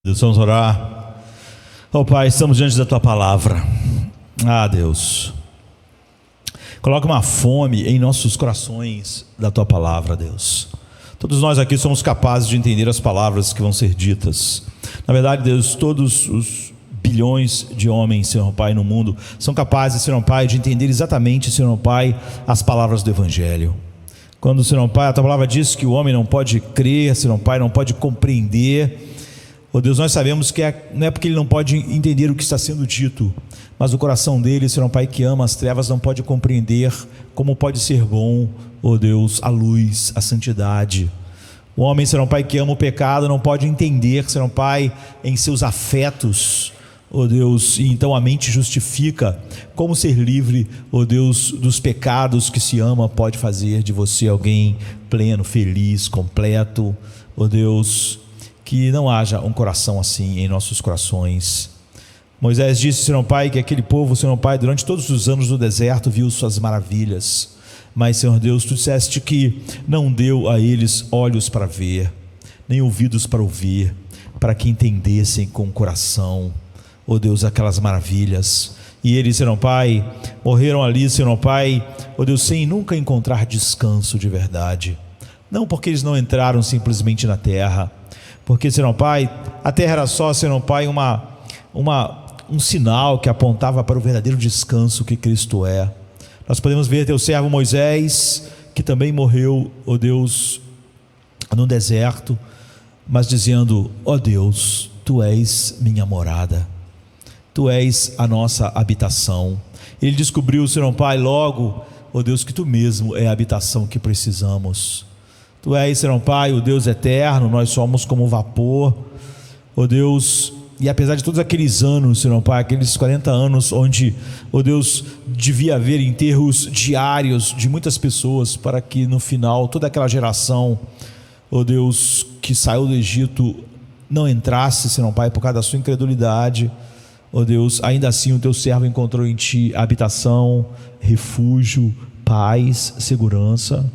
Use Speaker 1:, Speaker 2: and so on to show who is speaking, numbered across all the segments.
Speaker 1: Deus, vamos orar. Oh Pai, estamos diante da Tua Palavra. Deus, coloca uma fome em nossos corações da Tua Palavra, Deus. Todos nós aqui somos capazes de entender as palavras que vão ser ditas. Na verdade, Deus, todos os bilhões de homens, Senhor Pai, no mundo são capazes, Senhor Pai, de entender exatamente, Senhor Pai, as palavras do Evangelho. Quando, Senhor Pai, a Tua Palavra diz que o homem não pode crer, Senhor Pai, não pode compreender. Oh Deus, nós sabemos que não é porque ele não pode entender o que está sendo dito, mas o coração dele, Senhor Pai, que ama as trevas, não pode compreender como pode ser bom, oh Deus, a luz, a santidade. O homem, Senhor Pai, que ama o pecado, não pode entender, Senhor Pai, em seus afetos, oh Deus, e então a mente justifica como ser livre, oh Deus, dos pecados que se ama pode fazer de você alguém pleno, feliz, completo, oh Deus. Que não haja um coração assim em nossos corações. Moisés disse, Senhor Pai, que aquele povo, Senhor Pai, durante todos os anos do deserto viu suas maravilhas, mas, Senhor Deus, Tu disseste que não deu a eles olhos para ver, nem ouvidos para ouvir, para que entendessem com o coração, ó Deus, aquelas maravilhas. E eles, Senhor Pai, morreram ali, Senhor Pai, ó Deus, sem nunca encontrar descanso de verdade. Não porque eles não entraram simplesmente na terra, porque, Senhor Pai, a terra era só, Senhor Pai, um sinal que apontava para o verdadeiro descanso que Cristo é. Nós podemos ver Teu servo Moisés, que também morreu, ó Deus, no deserto, mas dizendo, ó Deus, Tu és minha morada, Tu és a nossa habitação. Ele descobriu, Senhor Pai, logo, ó Deus, que Tu mesmo é a habitação que precisamos. Tu és, Senhor Pai, o Deus eterno, nós somos como vapor, ó Deus, e apesar de todos aqueles anos, Senhor Pai, aqueles 40 anos onde, ó Deus, devia haver enterros diários de muitas pessoas para que no final toda aquela geração, ó Deus, que saiu do Egito não entrasse, Senhor Pai, por causa da sua incredulidade, ó Deus, ainda assim o Teu servo encontrou em Ti habitação, refúgio, paz, segurança.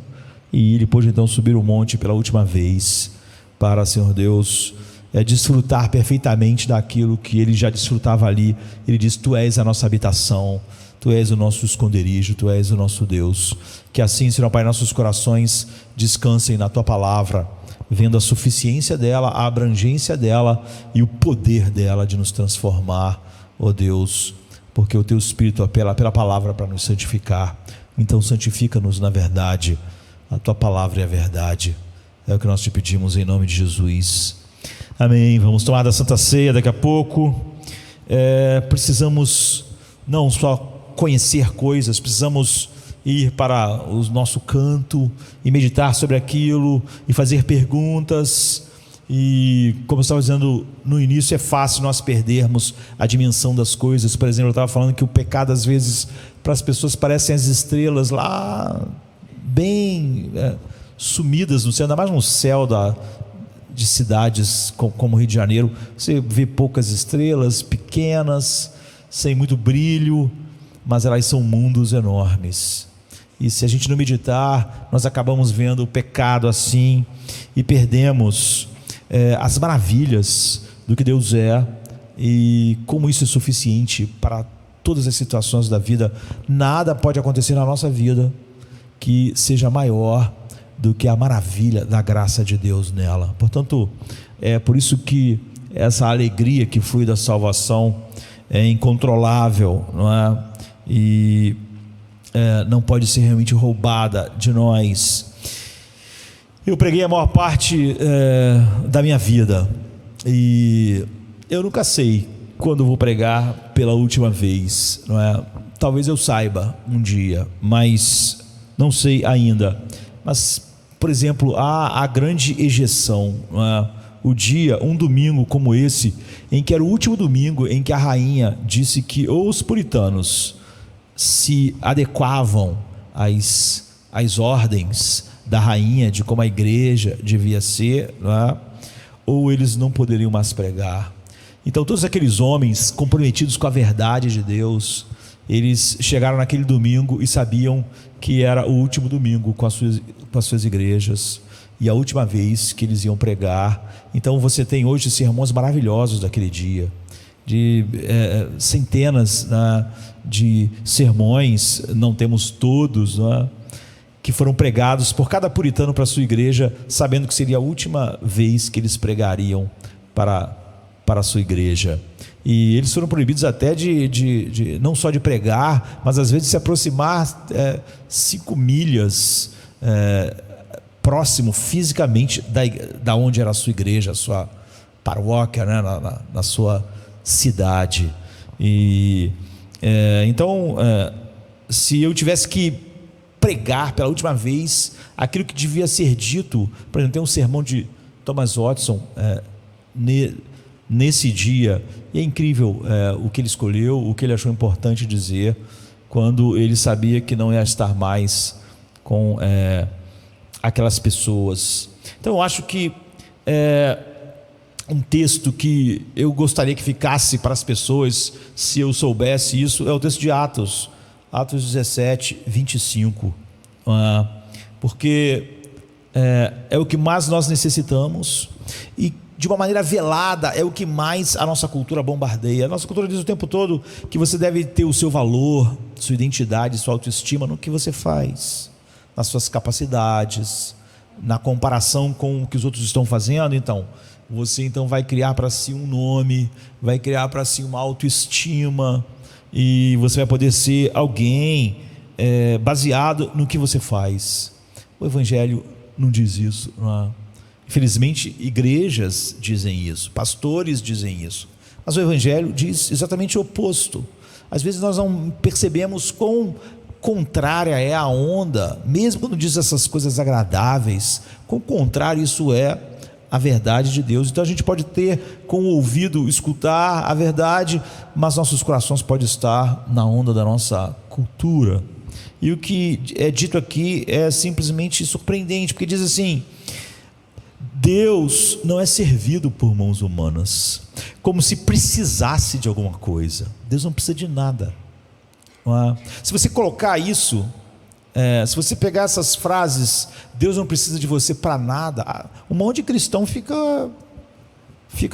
Speaker 1: E ele pôde então subir o monte pela última vez para, Senhor Deus, desfrutar perfeitamente daquilo que ele já desfrutava ali. Ele diz, Tu és a nossa habitação, Tu és o nosso esconderijo, Tu és o nosso Deus. Que assim, Senhor Pai, nossos corações descansem na Tua Palavra, vendo a suficiência dela, a abrangência dela e o poder dela de nos transformar, ó Deus, porque o Teu Espírito apela pela Palavra para nos santificar. Então santifica-nos na verdade. A Tua Palavra é a verdade. É o que nós Te pedimos em nome de Jesus. Amém. Vamos tomar da Santa Ceia daqui a pouco. Precisamos não só conhecer coisas, precisamos ir para o nosso canto e meditar sobre aquilo e fazer perguntas. E como eu estava dizendo no início, é fácil nós perdermos a dimensão das coisas. Por exemplo, eu estava falando que o pecado às vezes para as pessoas parecem as estrelas lá bem sumidas no céu, ainda mais no céu de cidades como Rio de Janeiro. Você vê poucas estrelas, pequenas, sem muito brilho, mas elas são mundos enormes. E se a gente não meditar, nós acabamos vendo o pecado assim e perdemos as maravilhas do que Deus é e como isso é suficiente para todas as situações da vida. Nada pode acontecer na nossa vida que seja maior do que a maravilha da graça de Deus nela. Portanto, é por isso que essa alegria que flui da salvação é incontrolável, não é? E não pode ser realmente roubada de nós. Eu preguei a maior parte da minha vida e eu nunca sei quando vou pregar pela última vez, não é? Talvez eu saiba um dia, mas não sei ainda. Mas, por exemplo, há a grande ejeção, o dia, um domingo como esse, em que era o último domingo em que a rainha disse que ou os puritanos se adequavam às ordens da rainha de como a igreja devia ser, ou eles não poderiam mais pregar. Então todos aqueles homens comprometidos com a verdade de Deus, eles chegaram naquele domingo e sabiam que era o último domingo com as suas igrejas, e a última vez que eles iam pregar. Então você tem hoje sermões maravilhosos daquele dia, de centenas, né, de sermões, não temos todos, né, que foram pregados por cada puritano para a sua igreja, sabendo que seria a última vez que eles pregariam para a sua igreja. E eles foram proibidos até de não só de pregar, mas às vezes de se aproximar 5 milhas próximo fisicamente da onde era a sua igreja, a sua paróquia, né, na sua cidade. E então, se eu tivesse que pregar pela última vez aquilo que devia ser dito, por exemplo, tem um sermão de Thomas Watson nesse dia, e é incrível o que ele escolheu, o que ele achou importante dizer, quando ele sabia que não ia estar mais com aquelas pessoas. Então eu acho que um texto que eu gostaria que ficasse para as pessoas, se eu soubesse isso, é o texto de Atos 17, 25, porque é o que mais nós necessitamos, e de uma maneira velada é o que mais a nossa cultura bombardeia. A nossa cultura diz o tempo todo que você deve ter o seu valor, sua identidade, sua autoestima no que você faz, nas suas capacidades, na comparação com o que os outros estão fazendo. Então você vai criar para si um nome, vai criar para si uma autoestima, e você vai poder ser alguém baseado no que você faz. O Evangelho não diz isso, não é? Infelizmente, igrejas dizem isso, pastores dizem isso, mas o Evangelho diz exatamente o oposto. Às vezes nós não percebemos quão contrária é a onda, mesmo quando diz essas coisas agradáveis, quão contrário isso é a verdade de Deus. Então a gente pode ter com o ouvido, escutar a verdade, mas nossos corações podem estar na onda da nossa cultura. E o que é dito aqui é simplesmente surpreendente, porque diz assim: Deus não é servido por mãos humanas, como se precisasse de alguma coisa. Deus não precisa de nada, não é? Se você colocar isso, se você pegar essas frases, Deus não precisa de você para nada, um monte de cristão fica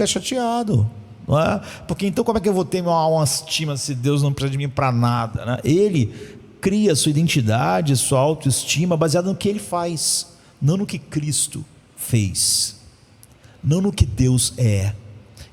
Speaker 1: chateado, não é? Porque então como é que eu vou ter uma estima se Deus não precisa de mim para nada, né? Ele cria sua identidade, sua autoestima baseada no que Ele faz, não no que Cristo fez, não no que Deus é.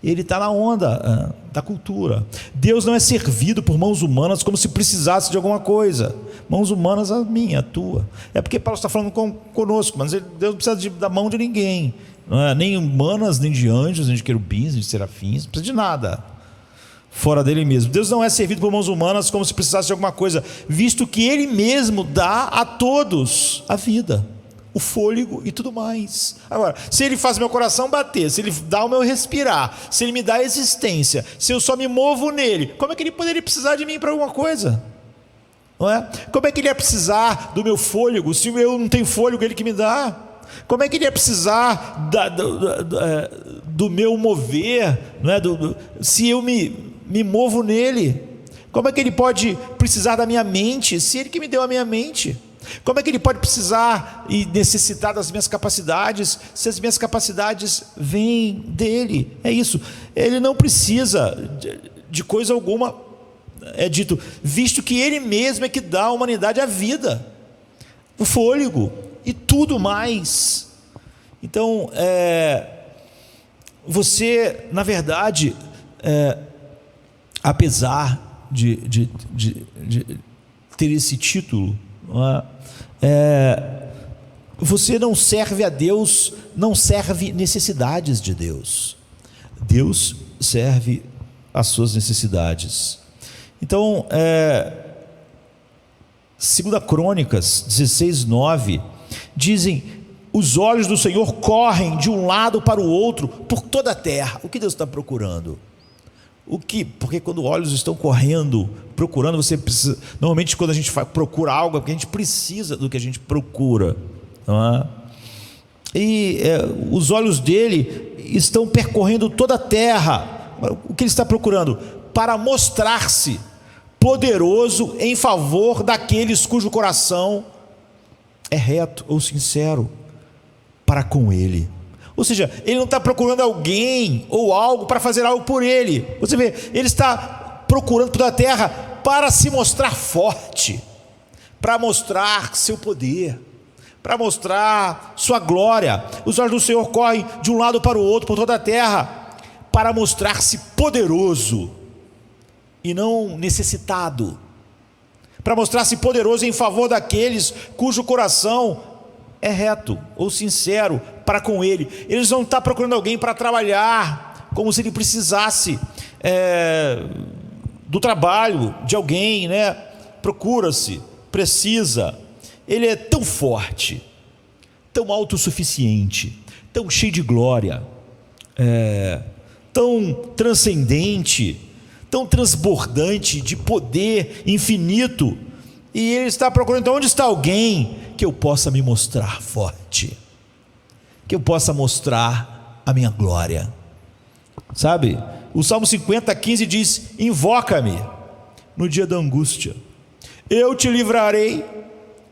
Speaker 1: Ele está na onda da cultura. Deus não é servido por mãos humanas como se precisasse de alguma coisa. Mãos humanas, a minha, a tua. É porque Paulo está falando conosco, mas Deus não precisa da mão de ninguém, não é? Nem humanas, nem de anjos, nem de querubins, nem de serafins, não precisa de nada fora dele mesmo. Deus não é servido por mãos humanas como se precisasse de alguma coisa, visto que Ele mesmo dá a todos a vida, o fôlego e tudo mais. Agora, se Ele faz meu coração bater, se Ele dá o meu respirar, se Ele me dá a existência, se eu só me movo nele, como é que Ele poderia precisar de mim para alguma coisa? Não é? Como é que Ele ia precisar do meu fôlego, se eu não tenho fôlego, Ele que me dá? Como é que Ele ia precisar do meu mover, não é? Se eu me movo nele? Como é que Ele pode precisar da minha mente, se Ele que me deu a minha mente? Como é que Ele pode precisar e necessitar das minhas capacidades, se as minhas capacidades vêm dEle? É isso, Ele não precisa de coisa alguma. É dito, visto que Ele mesmo é que dá à humanidade a vida, o fôlego e tudo mais. Então, você, na verdade, apesar de ter esse título, não é? Você não serve a Deus, não serve necessidades de Deus. Deus serve as suas necessidades. Então, 2 Crônicas 16:9 dizem: os olhos do Senhor correm de um lado para o outro por toda a terra. O que Deus está procurando? Porque quando olhos estão correndo, procurando, você precisa. Normalmente, quando a gente procura algo, é porque a gente precisa do que a gente procura, não é? E os olhos dele estão percorrendo toda a terra. O que ele está procurando? Para mostrar-se poderoso em favor daqueles cujo coração é reto ou sincero. para com ele. Ou seja, ele não está procurando alguém ou algo para fazer algo por ele. Você vê, ele está procurando por toda a terra para se mostrar forte, para mostrar seu poder, para mostrar sua glória. Os olhos do Senhor correm de um lado para o outro por toda a terra, para mostrar-se poderoso e não necessitado, para mostrar-se poderoso em favor daqueles cujo coração é reto ou sincero para com ele. Eles não estão procurando alguém para trabalhar, como se ele precisasse do trabalho de alguém, né? Procura-se, precisa. Ele é tão forte, tão autossuficiente, tão cheio de glória, tão transcendente, tão transbordante de poder infinito. E ele está procurando, então, onde está alguém que eu possa me mostrar forte, que eu possa mostrar a minha glória, sabe? O Salmo 50:15 diz: invoca-me no dia da angústia, eu te livrarei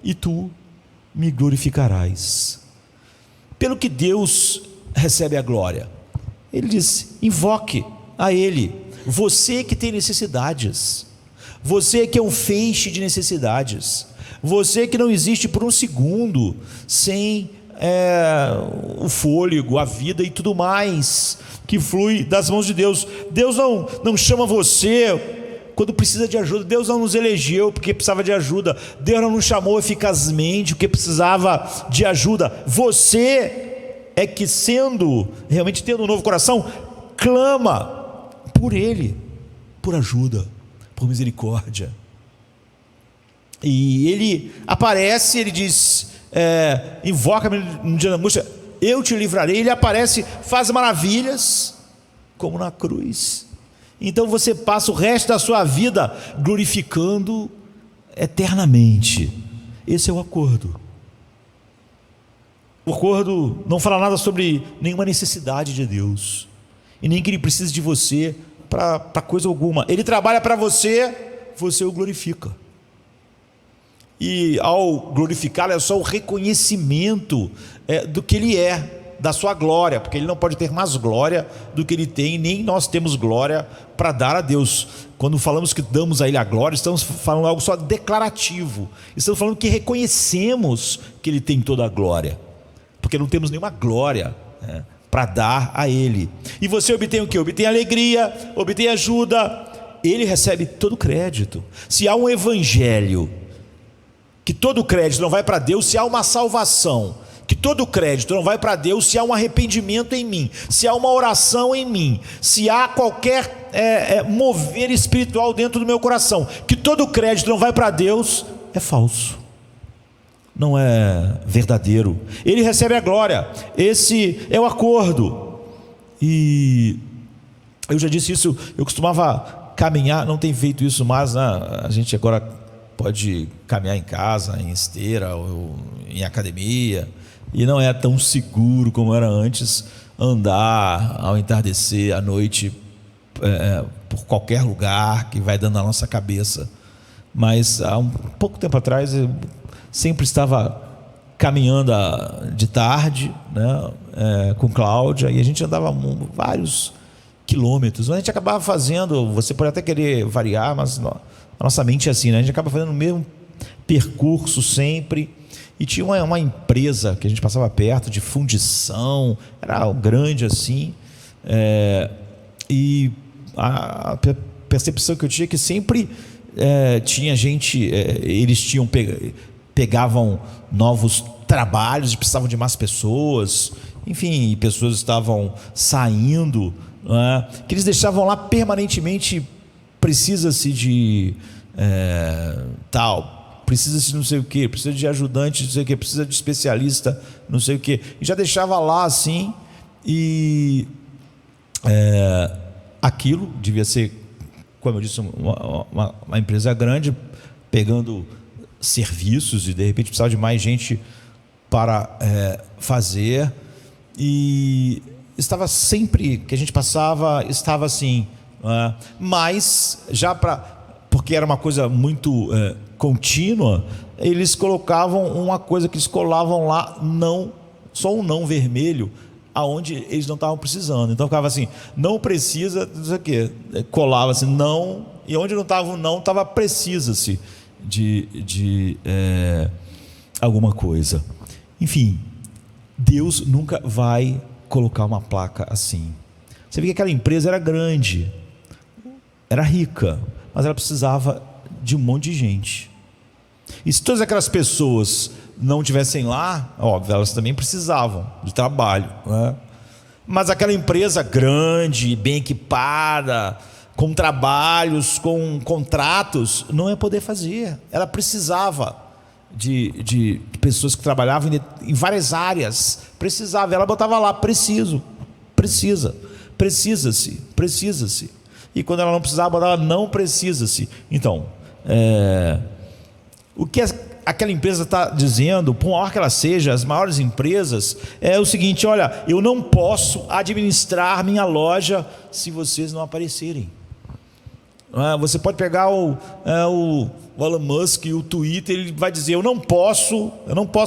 Speaker 1: e tu me glorificarás. Pelo que Deus recebe a glória, ele diz: invoque a ele, você que tem necessidades, você que é um feixe de necessidades, você que não existe por um segundo sem o fôlego, a vida e tudo mais que flui das mãos de Deus. Deus não chama você quando precisa de ajuda. Deus não nos elegeu porque precisava de ajuda. Deus não nos chamou eficazmente porque precisava de ajuda. Você é que, realmente tendo um novo coração, clama por Ele, por ajuda, por misericórdia. E Ele aparece, Ele diz: invoca-me no dia da angústia, eu te livrarei. Ele aparece, faz maravilhas, como na cruz. Então você passa o resto da sua vida glorificando eternamente. Esse é o acordo. O acordo não fala nada sobre nenhuma necessidade de Deus, e nem que Ele precise de você para coisa alguma. Ele trabalha para você, você o glorifica. E ao glorificá-lo é só o reconhecimento do que Ele é, da sua glória, porque Ele não pode ter mais glória do que Ele tem, nem nós temos glória para dar a Deus. Quando falamos que damos a Ele a glória, estamos falando algo só declarativo, estamos falando que reconhecemos que Ele tem toda a glória, porque não temos nenhuma glória para dar a Ele. E você obtém o que? Obtém alegria, obtém ajuda. Ele recebe todo o crédito. Se há um evangelho que todo o crédito não vai para Deus, se há uma salvação que todo o crédito não vai para Deus, se há um arrependimento em mim, se há uma oração em mim, se há qualquer mover espiritual dentro do meu coração, que todo o crédito não vai para Deus, é falso, não é verdadeiro. Ele recebe a glória. Esse é o acordo. E eu já disse isso, eu costumava caminhar, não tenho feito isso mais, né? A gente agora pode caminhar em casa, em esteira ou em academia, e não é tão seguro como era antes andar ao entardecer, à noite, por qualquer lugar que vai dando na nossa cabeça. Mas há um pouco tempo atrás eu sempre estava caminhando de tarde, né, com Cláudia, e a gente andava vários quilômetros. A gente acabava fazendo, você pode até querer variar, mas a nossa mente é assim, né? A gente acaba fazendo o mesmo percurso sempre. E tinha uma empresa que a gente passava perto, de fundição, era grande assim, e a percepção que eu tinha é que sempre tinha gente, eles pegavam novos trabalhos e precisavam de mais pessoas, enfim, pessoas estavam saindo, né, que eles deixavam lá permanentemente: precisa-se de tal, precisa-se de não sei o que, precisa de ajudante, não sei o que, precisa de especialista, não sei o que, e já deixava lá assim. E aquilo devia ser, como eu disse, uma empresa grande, pegando serviços, e de repente precisava de mais gente para fazer, e estava sempre que a gente passava, estava assim, mas já porque era uma coisa muito contínua, eles colocavam uma coisa que eles colavam lá: não só um não vermelho aonde eles não estavam precisando. Então ficava assim, não precisa, não sei o quê, colava assim, não, e onde não estava o não, estava precisa-se de alguma coisa. Enfim, Deus nunca vai colocar uma placa assim. Você vê que aquela empresa era grande, era rica, mas ela precisava de um monte de gente. E se todas aquelas pessoas não estivessem lá, óbvio, elas também precisavam de trabalho, né? Mas aquela empresa grande, bem equipada, com trabalhos, com contratos, não ia poder fazer. Ela precisava de pessoas que trabalhavam em várias áreas. Precisava, ela botava lá, precisa-se. E quando ela não precisava, botava não precisa-se. Então, o que aquela empresa está dizendo, por maior que ela seja, as maiores empresas, é o seguinte: olha, eu não posso administrar minha loja se vocês não aparecerem. Você pode pegar o Elon Musk e o Twitter, ele vai dizer, eu não posso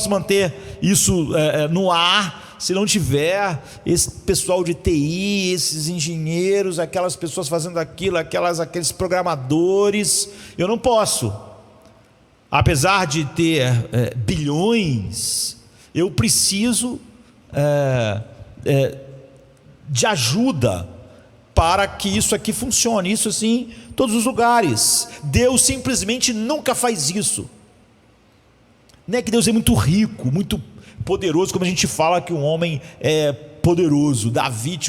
Speaker 1: manter isso no ar se não tiver esse pessoal de TI, esses engenheiros, aquelas pessoas fazendo aquilo, aqueles programadores. Eu não posso. Apesar de ter bilhões, eu preciso de ajuda para que isso aqui funcione. Isso assim, em todos os lugares. Deus simplesmente nunca faz isso. Não é que Deus é muito rico, muito poderoso, como a gente fala que um homem é poderoso. Davi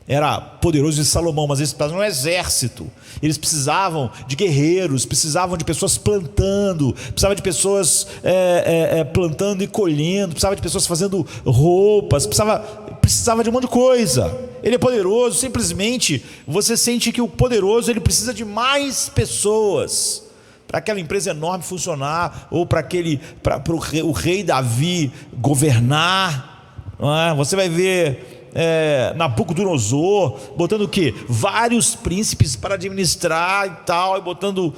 Speaker 1: era poderoso de Salomão, mas eles precisavam de um exército, eles precisavam de guerreiros, precisavam de pessoas plantando, precisavam de pessoas plantando e colhendo, precisava de pessoas fazendo roupas, precisava de um monte de coisa. Ele é poderoso, simplesmente você sente que o poderoso ele precisa de mais pessoas para aquela empresa enorme funcionar, ou para o rei Davi governar, não é? Você vai ver Nabucodonosor botando o quê? Vários príncipes para administrar e tal, e botando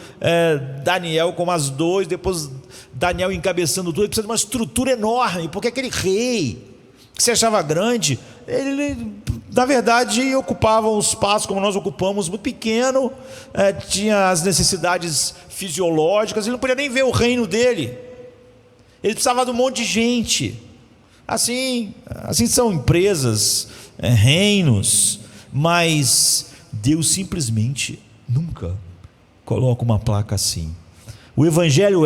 Speaker 1: Daniel como as dois, depois Daniel encabeçando tudo. Ele precisa de uma estrutura enorme, porque aquele rei que se achava grande, ele na verdade ocupava um espaço como nós ocupamos, muito pequeno, tinha as necessidades fisiológicas, ele não podia nem ver o reino dele, ele precisava de um monte de gente. Assim são empresas, reinos, mas Deus simplesmente nunca coloca uma placa assim. O evangelho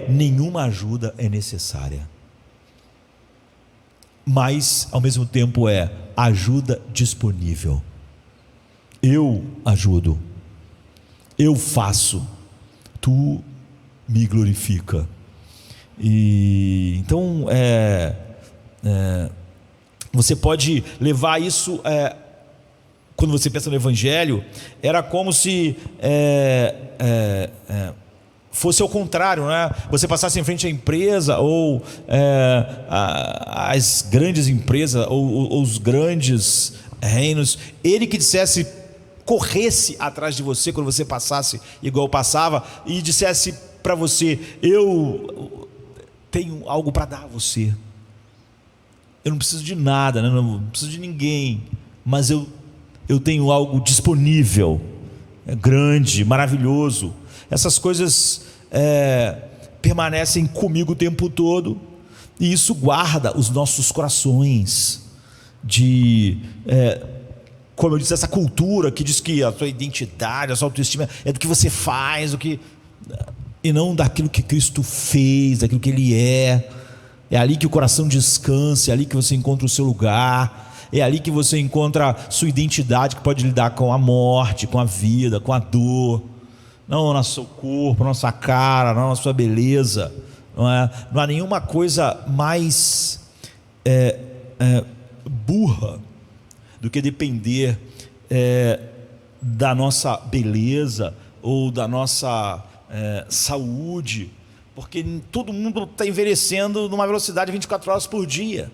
Speaker 1: nenhuma ajuda é necessária, mas ao mesmo tempo ajuda disponível. Eu ajudo, eu faço, tu me glorifica. E então você pode levar isso, quando você pensa no evangelho, era como se fosse ao contrário, né? Você passasse em frente à empresa, ou as grandes empresas, ou os grandes reinos, ele que dissesse, corresse atrás de você quando você passasse igual passava, e dissesse para você, eu tenho algo para dar a você, eu não preciso de nada, né? Não preciso de ninguém, mas eu tenho algo disponível, grande, maravilhoso. Essas coisas permanecem comigo o tempo todo, e isso guarda os nossos corações como eu disse, essa cultura que diz que a sua identidade, a sua autoestima é do que você faz, e não daquilo que Cristo fez, daquilo que Ele é. É ali que o coração descansa, é ali que você encontra o seu lugar, é ali que você encontra a sua identidade, que pode lidar com a morte, com a vida, com a dor, não no nosso corpo, na nossa cara, não na sua beleza. Não há nenhuma coisa mais burra do que depender da nossa beleza ou da nossa saúde, porque todo mundo está envelhecendo numa velocidade de 24 horas por dia.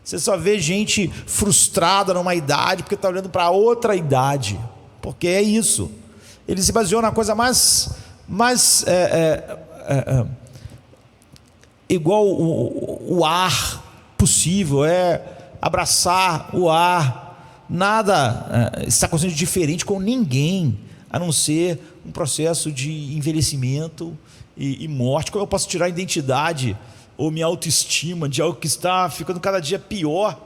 Speaker 1: Você só vê gente frustrada numa idade porque está olhando para outra idade, porque é isso. Ele se baseou na coisa mais igual o ar impossível, é abraçar o ar. Nada está acontecendo de diferente com ninguém, a não ser um processo de envelhecimento e morte. Como eu posso tirar a identidade ou minha autoestima de algo que está ficando cada dia pior?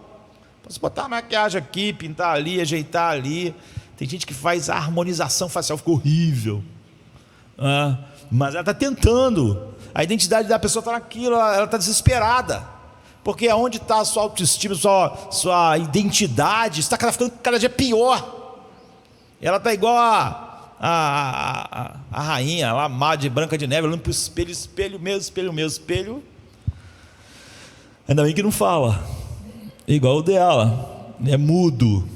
Speaker 1: Posso botar a maquiagem aqui, pintar ali, ajeitar ali. Tem gente que faz a harmonização facial, ficou horrível, mas ela está tentando. A identidade da pessoa está naquilo, ela está desesperada, porque aonde está a sua autoestima, sua identidade, está ficando cada dia pior. Ela está igual a rainha lá, má de Branca de Neve, olhando para o espelho, espelho. Ainda bem que não fala, igual o dela, é mudo,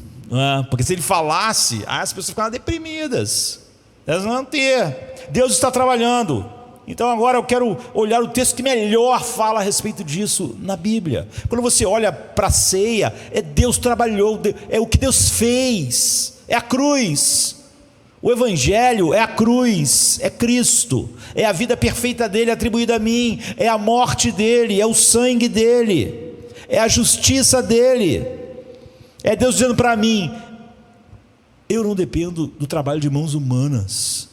Speaker 1: porque se ele falasse, as pessoas ficavam deprimidas, elas não vão ter. Deus está trabalhando. Então agora eu quero olhar o texto que melhor fala a respeito disso na Bíblia. Quando você olha para a ceia, Deus trabalhou, é o que Deus fez, é a cruz. O Evangelho é a cruz, é Cristo, é a vida perfeita dele atribuída a mim, é a morte dele, é o sangue dele, é a justiça dele. É Deus dizendo para mim: eu não dependo do trabalho de mãos humanas,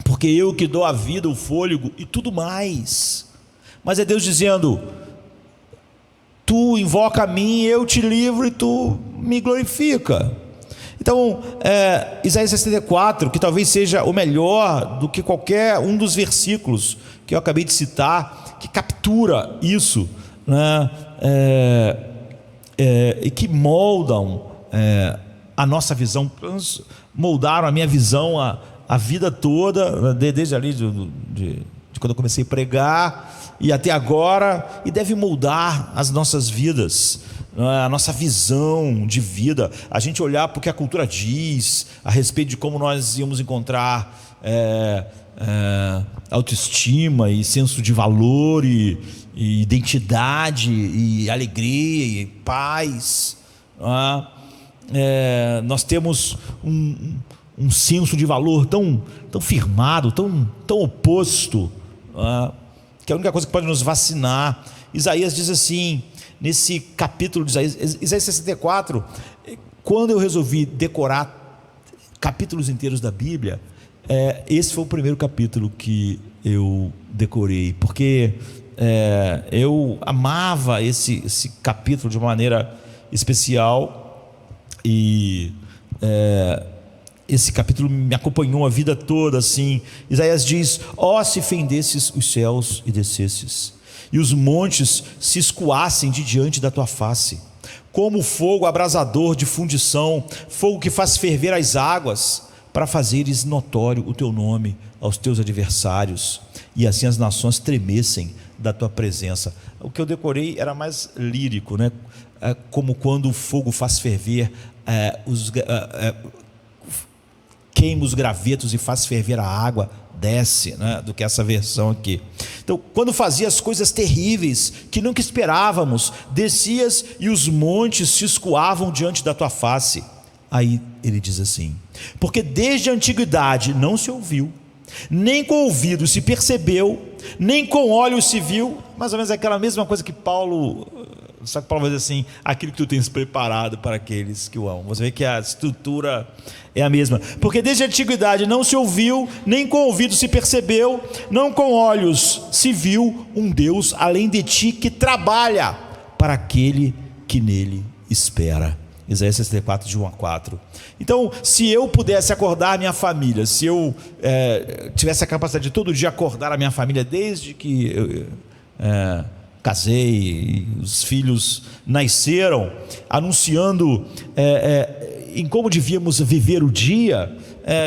Speaker 1: porque eu que dou a vida, o fôlego e tudo mais. Mas é Deus dizendo: tu invoca a mim, eu te livro e tu me glorifica. Então, Isaías 64, que talvez seja o melhor do que qualquer um dos versículos que eu acabei de citar, que captura isso, e que moldam a nossa visão, moldaram a minha visão a vida toda, desde ali de quando eu comecei a pregar e até agora, e deve moldar as nossas vidas, a nossa visão de vida, a gente olhar para o que a cultura diz a respeito de como nós íamos encontrar autoestima e senso de valor e identidade e alegria e paz. Nós temos um senso de valor tão firmado, tão oposto, que é a única coisa que pode nos vacinar. Isaías diz assim, nesse capítulo de Isaías 64, quando eu resolvi decorar capítulos inteiros da Bíblia, esse foi o primeiro capítulo que eu decorei, porque eu amava esse capítulo de uma maneira especial, e esse capítulo me acompanhou a vida toda assim. Isaías diz: ó, se fendesses os céus e descesses, e os montes se escoassem de diante da tua face, como fogo abrasador de fundição, fogo que faz ferver as águas, para fazeres notório o teu nome aos teus adversários, e assim as nações tremessem da tua presença. O que eu decorei era mais lírico, né? Como quando o fogo faz ferver, queima os gravetos e faz ferver a água, desce, né? Do que essa versão aqui. Então, quando fazias coisas terríveis que nunca esperávamos, descias e os montes se escoavam diante da tua face. Aí ele diz assim: porque desde a antiguidade não se ouviu, nem com ouvido se percebeu, nem com olhos se viu. Mais ou menos aquela mesma coisa que Paulo, só que Paulo vai dizer assim: aquilo que tu tens preparado para aqueles que o amam. Você vê que a estrutura é a mesma. Porque desde a antiguidade não se ouviu, nem com ouvido se percebeu, não com olhos se viu um Deus além de ti, que trabalha para aquele que nele espera. Isaías 64, de 1 a 4. Então, se eu pudesse acordar a minha família, se eu tivesse a capacidade de todo dia acordar a minha família, desde que eu casei, os filhos nasceram, anunciando em como devíamos viver o dia,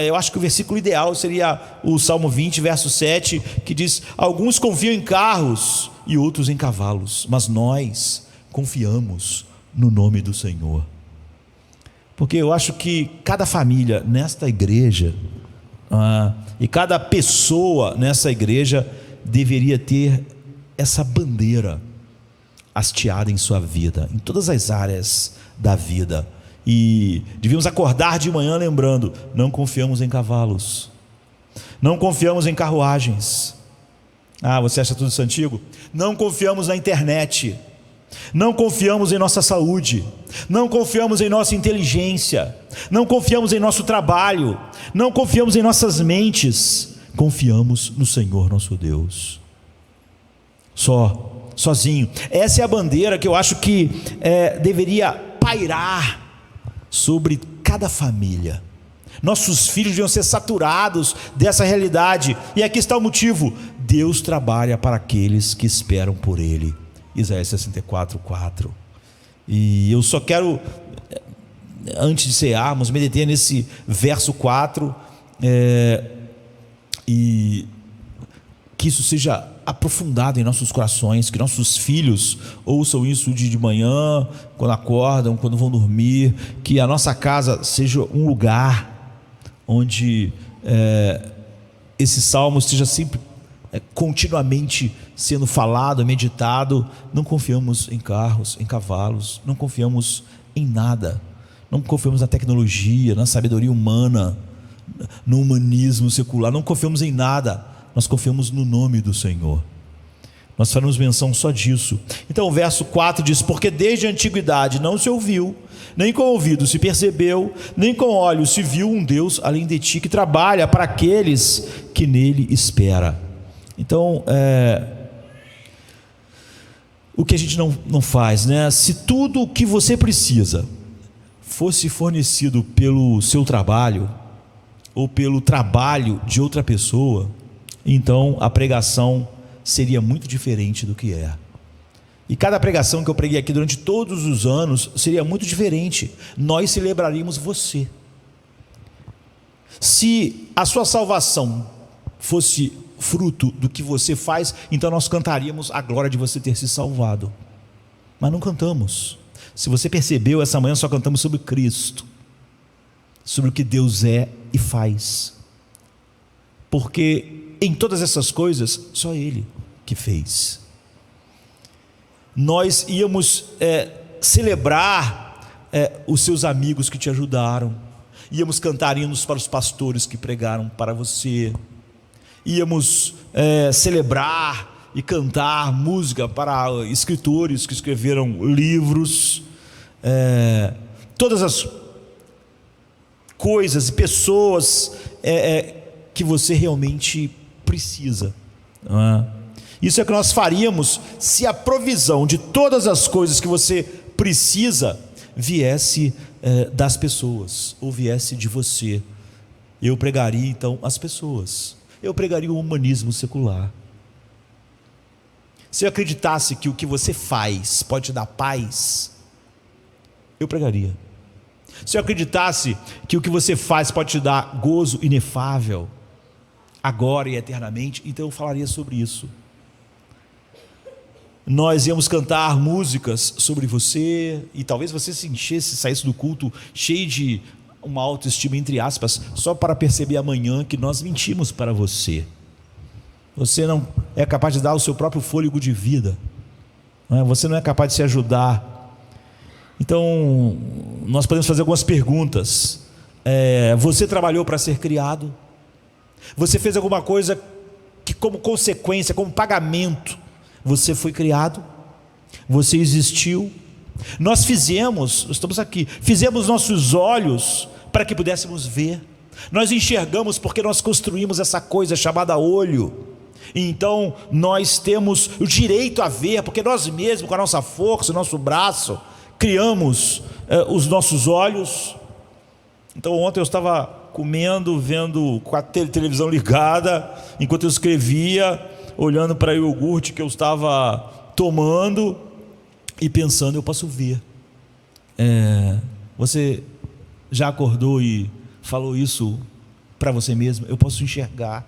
Speaker 1: eu acho que o versículo ideal seria o Salmo 20, verso 7, que diz: alguns confiam em carros e outros em cavalos, mas nós confiamos no nome do Senhor. Porque eu acho que cada família nesta igreja, e cada pessoa nessa igreja, deveria ter essa bandeira hasteada em sua vida, em todas as áreas da vida. E devíamos acordar de manhã lembrando: não confiamos em cavalos, não confiamos em carruagens, Você acha tudo isso antigo? Não confiamos na internet, não confiamos em nossa saúde, não confiamos em nossa inteligência, não confiamos em nosso trabalho, não confiamos em nossas mentes, confiamos no Senhor nosso Deus. Sozinho. Essa é a bandeira que eu acho que deveria pairar sobre cada família. Nossos filhos deviam ser saturados dessa realidade. E aqui está o motivo: Deus trabalha para aqueles que esperam por Ele. Isaías 64:4. E eu só quero, antes de cearmos, me deter nesse verso 4, e que isso seja aprofundado em nossos corações, que nossos filhos ouçam isso de manhã, quando acordam, quando vão dormir, que a nossa casa seja um lugar onde esse salmo esteja sempre continuamente sendo falado, meditado. Não confiamos em carros, em cavalos, não confiamos em nada, não confiamos na tecnologia, na sabedoria humana, no humanismo secular, não confiamos em nada, nós confiamos no nome do Senhor. Nós faremos menção só disso. Então o verso 4 diz: porque desde a antiguidade não se ouviu, nem com ouvido se percebeu, nem com olhos se viu um Deus além de ti, que trabalha para aqueles que nele espera. Então, o que a gente não faz, né? Se tudo o que você precisa fosse fornecido pelo seu trabalho, ou pelo trabalho de outra pessoa, então a pregação seria muito diferente do que é. E cada pregação que eu preguei aqui durante todos os anos seria muito diferente. Nós celebraríamos você. Se a sua salvação fosse fruto do que você faz, então nós cantaríamos a glória de você ter se salvado. Mas não cantamos. Se você percebeu, essa manhã só cantamos sobre Cristo, sobre o que Deus é e faz, porque em todas essas coisas só Ele que fez. Nós íamos celebrar os seus amigos que te ajudaram, íamos cantar hinos para os pastores que pregaram para você, íamos celebrar e cantar música para escritores que escreveram livros, todas as coisas e pessoas que você realmente precisa, não é? Isso é o que nós faríamos se a provisão de todas as coisas que você precisa viesse das pessoas, ou viesse de você. Eu pregaria então as pessoas, eu pregaria o humanismo secular. Se eu acreditasse que o que você faz pode te dar paz, eu pregaria. Se eu acreditasse que o que você faz pode te dar gozo inefável, agora e eternamente, então eu falaria sobre isso. Nós íamos cantar músicas sobre você, e talvez você se enchesse, saísse do culto cheio de uma autoestima, entre aspas, só para perceber amanhã que nós mentimos para você. Você não é capaz de dar o seu próprio fôlego de vida, não é? Você não é capaz de se ajudar. Então nós podemos fazer algumas perguntas. Você trabalhou para ser criado? Você fez alguma coisa que, como consequência, como pagamento, você foi criado? Você existiu? Nós estamos aqui, fizemos nossos olhos para que pudéssemos ver. Nós enxergamos porque nós construímos essa coisa chamada olho. Então nós temos o direito a ver, porque nós mesmos, com a nossa força, o nosso braço, criamos os nossos olhos. Então ontem eu estava comendo, vendo com a televisão ligada, enquanto eu escrevia, olhando para o iogurte que eu estava tomando e pensando: eu posso ver. Você já acordou e falou isso para você mesmo? Eu posso enxergar.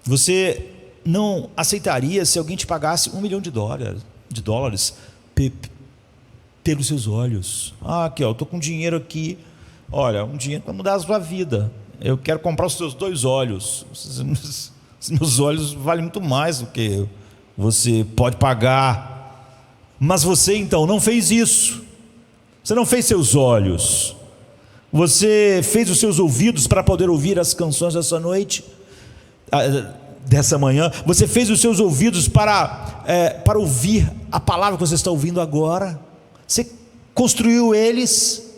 Speaker 1: Você não aceitaria se alguém te pagasse $1 milhão pelos seus olhos? Aqui, estou com dinheiro aqui. Olha, um dinheiro para mudar a sua vida. Eu quero comprar os seus 2 olhos. Os meus olhos valem muito mais do que você pode pagar. Mas você então não fez isso. Você não fez seus olhos. Você fez os seus ouvidos para poder ouvir as canções dessa noite. dessa manhã, você fez os seus ouvidos para ouvir a palavra que você está ouvindo agora, você construiu eles,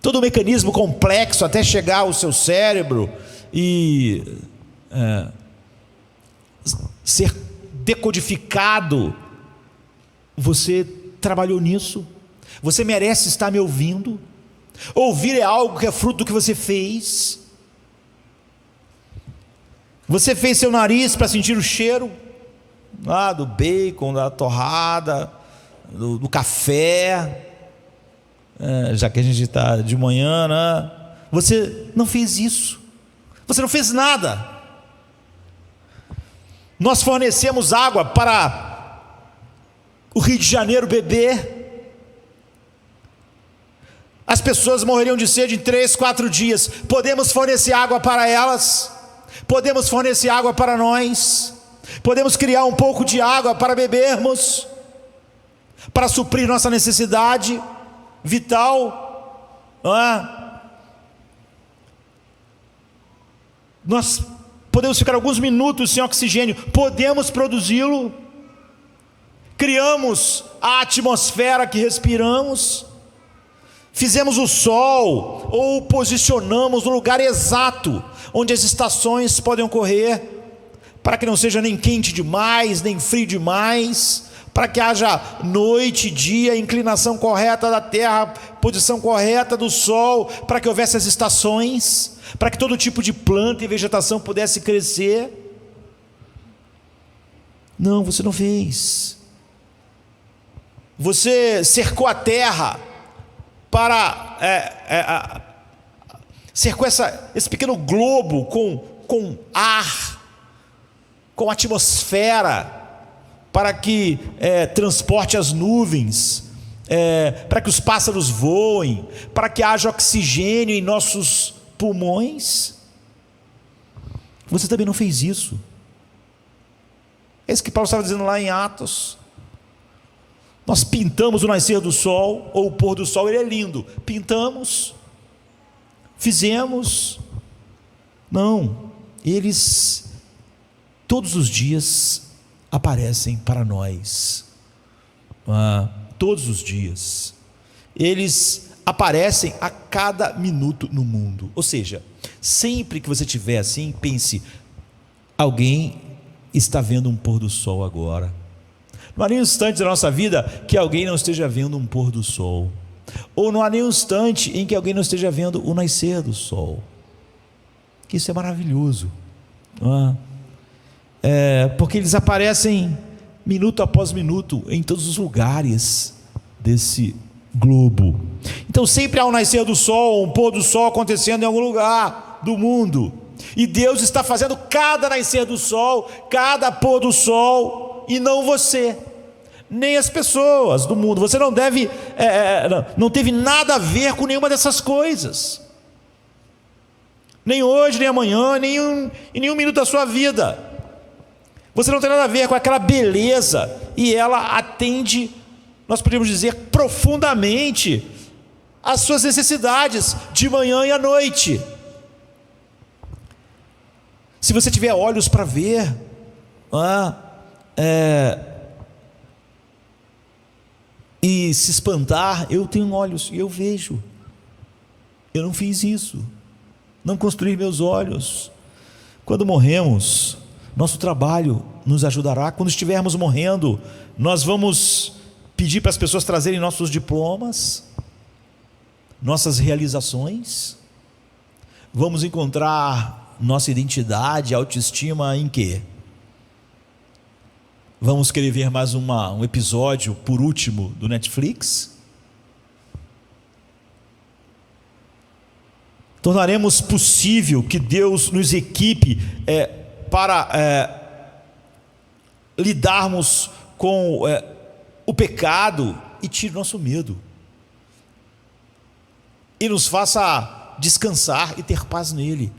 Speaker 1: todo o mecanismo complexo até chegar ao seu cérebro e ser decodificado. Você trabalhou nisso, você merece estar me ouvindo. Ouvir é algo que é fruto do que você fez. Você fez seu nariz para sentir o cheiro do bacon, da torrada, do café, já que a gente está de manhã, né? Você não fez isso, você não fez nada. Nós fornecemos água para o Rio de Janeiro beber. As pessoas morreriam de sede em 3, 4 dias. Podemos fornecer água para elas, podemos fornecer água para nós, podemos criar um pouco de água para bebermos, para suprir nossa necessidade vital, não é? Nós podemos ficar alguns minutos sem oxigênio, podemos produzi-lo. Criamos a atmosfera que respiramos, fizemos o sol, ou o posicionamos no lugar exato onde as estações podem ocorrer, para que não seja nem quente demais, nem frio demais, para que haja noite e dia, inclinação correta da terra, posição correta do sol, para que houvesse as estações, para que todo tipo de planta e vegetação pudesse crescer. Não, você não fez. Você cercou a terra cercou esse pequeno globo com ar, com atmosfera, para que transporte as nuvens, para que os pássaros voem, para que haja oxigênio em nossos pulmões. Você também não fez isso. É isso que Paulo estava dizendo lá em Atos. Nós pintamos o nascer do sol, ou o pôr do sol, ele é lindo. Pintamos, fizemos. Não, eles todos os dias aparecem para nós. Todos os dias. Eles aparecem a cada minuto no mundo. Ou seja, sempre que você estiver assim, pense: alguém está vendo um pôr do sol agora. Não há nenhum instante da nossa vida que alguém não esteja vendo um pôr do sol, ou não há nenhum instante em que alguém não esteja vendo o nascer do sol. Isso é maravilhoso, não é? Porque eles aparecem minuto após minuto em todos os lugares desse globo. Então sempre há um nascer do sol, um pôr do sol acontecendo em algum lugar do mundo, e Deus está fazendo cada nascer do sol, cada pôr do sol, e não você, nem as pessoas do mundo. Você não deve, não teve nada a ver com nenhuma dessas coisas, nem hoje, nem amanhã, em nenhum minuto da sua vida. Você não tem nada a ver com aquela beleza, e ela atende, nós podemos dizer, profundamente às suas necessidades de manhã e à noite. Se você tiver olhos para ver, e se espantar, eu tenho olhos e eu vejo. Eu não fiz isso, não construí meus olhos. Quando morremos, nosso trabalho nos ajudará. Quando estivermos morrendo, nós vamos pedir para as pessoas trazerem nossos diplomas, nossas realizações. Vamos encontrar nossa identidade, autoestima em quê? Vamos querer ver mais um episódio, por último, do Netflix? Tornaremos possível que Deus nos equipe para lidarmos com o pecado e tire nosso medo, e nos faça descansar e ter paz nele,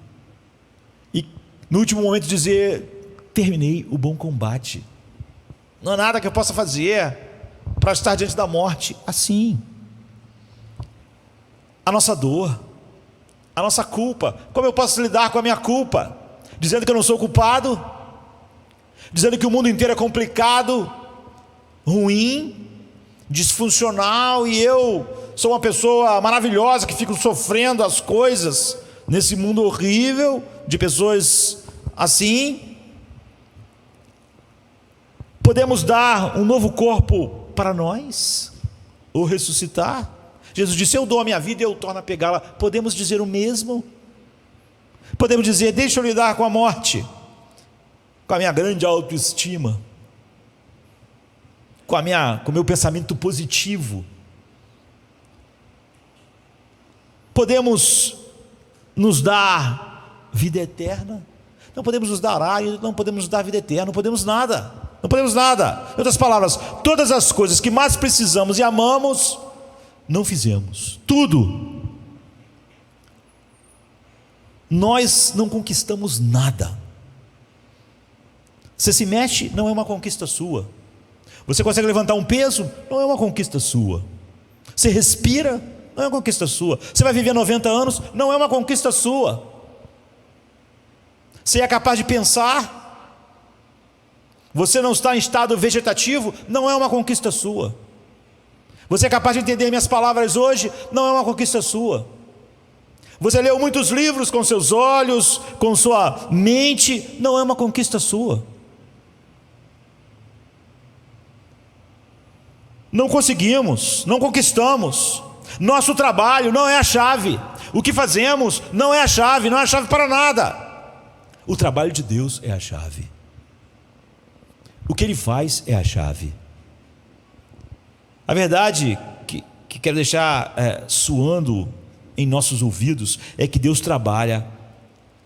Speaker 1: e no último momento dizer: terminei o bom combate. Não há nada que eu possa fazer para estar diante da morte assim. A nossa dor, a nossa culpa, como eu posso lidar com a minha culpa? Dizendo que eu não sou culpado? dizendo que o mundo inteiro é complicado, ruim, disfuncional, e eu sou uma pessoa maravilhosa que fico sofrendo as coisas nesse mundo horrível de pessoas assim. Podemos dar um novo corpo para nós, ou ressuscitar. Jesus disse: eu dou a minha vida e eu torno a pegá-la. Podemos dizer o mesmo? Podemos dizer: deixa eu lidar com a morte, com a minha grande autoestima, com o meu pensamento positivo. Podemos nos dar vida eterna? Não podemos nos dar ar, não podemos nos dar vida eterna, não podemos nada, não podemos nada. Em outras palavras, todas as coisas que mais precisamos e amamos, não fizemos, tudo. Nós não conquistamos nada. Você se mexe, não é uma conquista sua. Você consegue levantar um peso, não é uma conquista sua. Você respira, não é uma conquista sua. Você vai viver 90 anos, não é uma conquista sua. Você é capaz de pensar, você não está em estado vegetativo, não é uma conquista sua. Você é capaz de entender minhas palavras hoje, não é uma conquista sua. Você leu muitos livros com seus olhos, com sua mente, não é uma conquista sua. Não conseguimos, não conquistamos. Nosso trabalho não é a chave. O que fazemos não é a chave, não é a chave para nada. O trabalho de Deus é a chave. O que Ele faz é a chave. A verdade que quero deixar soando em nossos ouvidos é que Deus trabalha,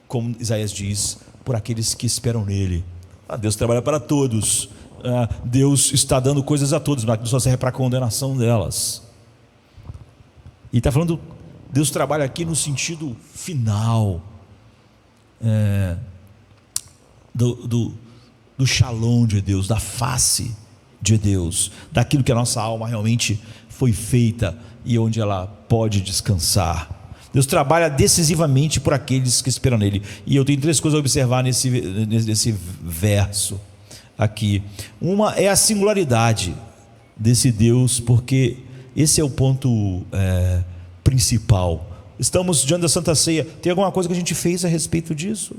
Speaker 1: como Isaías diz, por aqueles que esperam nele. Deus trabalha para todos. Deus está dando coisas a todos, mas só serve para a condenação delas. E está falando, Deus trabalha aqui no sentido final do shalom de Deus, da face de Deus, daquilo que a nossa alma realmente foi feita e onde ela pode descansar. Deus trabalha decisivamente por aqueles que esperam nele. E eu tenho 3 coisas a observar nesse verso aqui. Uma é a singularidade desse Deus, porque esse é o ponto principal. Estamos diante da Santa Ceia. Tem alguma coisa que a gente fez a respeito disso?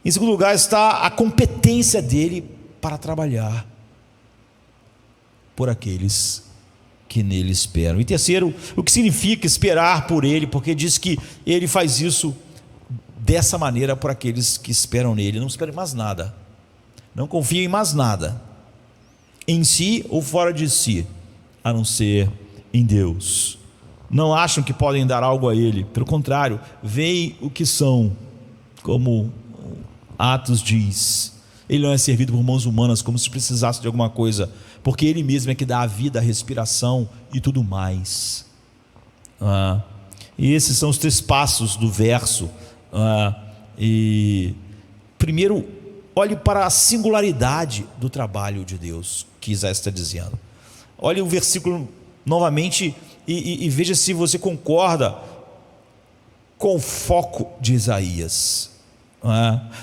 Speaker 1: Em segundo lugar está a competência dele para trabalhar por aqueles que nele esperam. E terceiro, o que significa esperar por ele, porque diz que ele faz isso dessa maneira por aqueles que esperam nele. Não esperem mais nada, não confiem em mais nada, em si ou fora de si, a não ser em Deus. Não acham que podem dar algo a ele, pelo contrário, veem o que são, como Atos diz. Ele não é servido por mãos humanas como se precisasse de alguma coisa, porque ele mesmo é que dá a vida, a respiração e tudo mais. E esses são os 3 passos do verso. E primeiro, olhe para a singularidade do trabalho de Deus, que Isaías está dizendo. Olhe o versículo novamente e veja se você concorda com o foco de Isaías.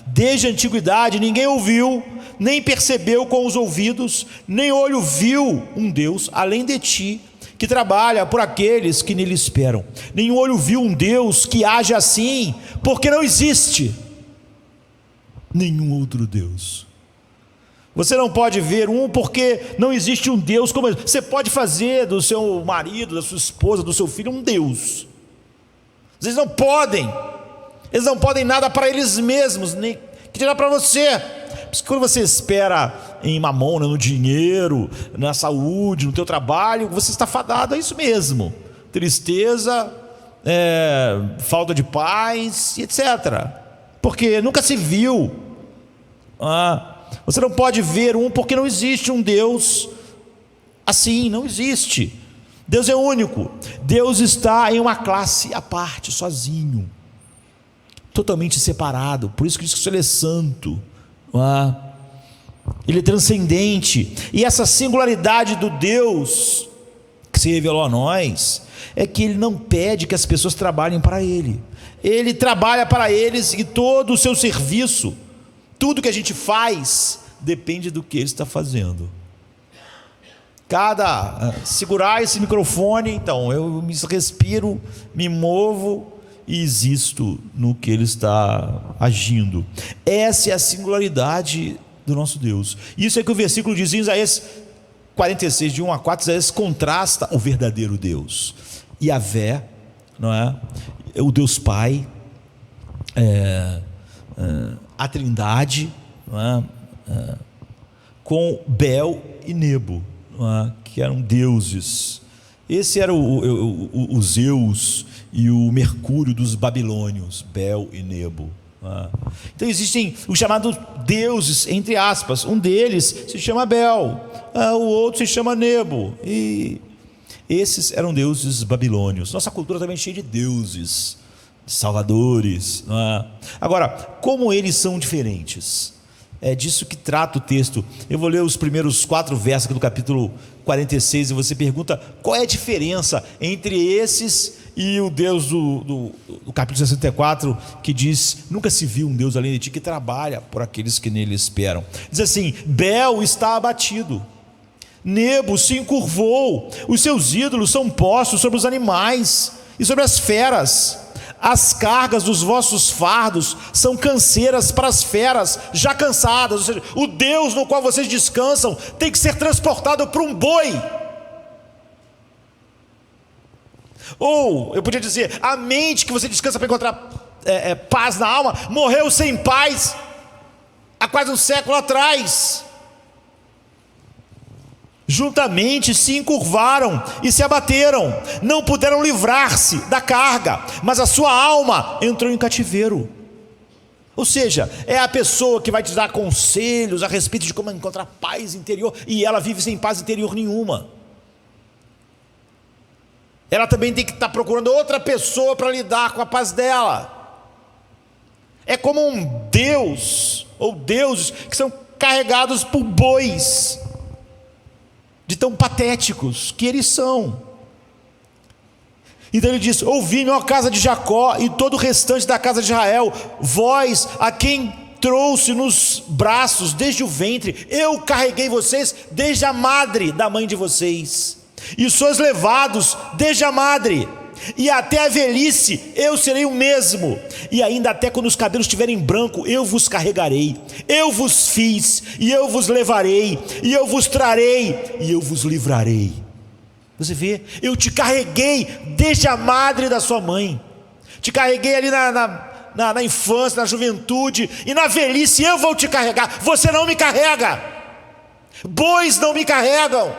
Speaker 1: Desde a antiguidade ninguém ouviu, nem percebeu com os ouvidos, nem olho viu um Deus além de ti, que trabalha por aqueles que nele esperam. Nenhum olho viu um Deus que age assim, porque não existe nenhum outro Deus. Você não pode ver porque não existe um Deus como ele. Você pode fazer do seu marido, da sua esposa, do seu filho um Deus. Vocês não podem. Eles não podem nada para eles mesmos, nem que dirá para você. Por isso que quando você espera em mamona, no dinheiro, na saúde, no teu trabalho, você está fadado a isso mesmo. Tristeza, falta de paz, etc. Porque nunca se viu. Você não pode ver porque não existe um Deus assim, não existe. Deus é único. Deus está em uma classe à parte, sozinho, totalmente separado. Por isso que diz que Ele é santo. Ele é transcendente. E essa singularidade do Deus que se revelou a nós é que Ele não pede que as pessoas trabalhem para Ele. Ele trabalha para eles, e todo o seu serviço Tudo que a gente faz depende do que Ele está fazendo. Segurar esse microfone, então, eu me respiro, me movo e existo no que Ele está agindo. Essa é a singularidade do nosso Deus. Isso é que o versículo diz em Isaías 46, de 1 a 4, Isaías contrasta o verdadeiro Deus. Yahvé, não é? O Deus Pai, a Trindade, não é? Com Bel e Nebo, não é? Que eram deuses. Esse era o Zeus e o Mercúrio dos babilônios, Bel e Nebo. Então existem os chamados deuses, entre aspas. Um deles se chama Bel, o outro se chama Nebo, e esses eram deuses babilônios. Nossa cultura também é cheia de deuses, de salvadores, não é? Agora, como eles são diferentes? É disso que trata o texto. Eu vou ler os primeiros 4 versos aqui do capítulo 46, e você pergunta qual é a diferença entre esses e o Deus do capítulo 64, que diz: nunca se viu um Deus além de ti, que trabalha por aqueles que nele esperam. Diz assim: Bel está abatido, Nebo se encurvou, os seus ídolos são postos sobre os animais e sobre as feras. As cargas dos vossos fardos são canseiras para as feras já cansadas. Ou seja, o Deus no qual vocês descansam tem que ser transportado para um boi. Ou eu podia dizer, a mente que você descansa para encontrar paz na alma morreu sem paz há quase um século atrás. Juntamente se encurvaram e se abateram, não puderam livrar-se da carga, mas a sua alma entrou em cativeiro. Ou seja, é a pessoa que vai te dar conselhos a respeito de como encontrar paz interior, e ela vive sem paz interior nenhuma. Ela também tem que estar procurando outra pessoa para lidar com a paz dela. É como um Deus, ou deuses, que são carregados por bois, de tão patéticos que eles são. Então ele diz: ouvi-me, ó casa de Jacó, e todo o restante da casa de Israel, vós a quem trouxe nos braços desde o ventre, eu carreguei vocês desde a madre da mãe de vocês, e sois levados desde a madre, e até a velhice eu serei o mesmo, e ainda até quando os cabelos estiverem branco eu vos carregarei. Eu vos fiz, e eu vos levarei, e eu vos trarei, e eu vos livrarei. Você vê, eu te carreguei desde a madre da sua mãe, te carreguei ali na infância, na juventude, e na velhice eu vou te carregar. Você não me carrega, bois não me carregam,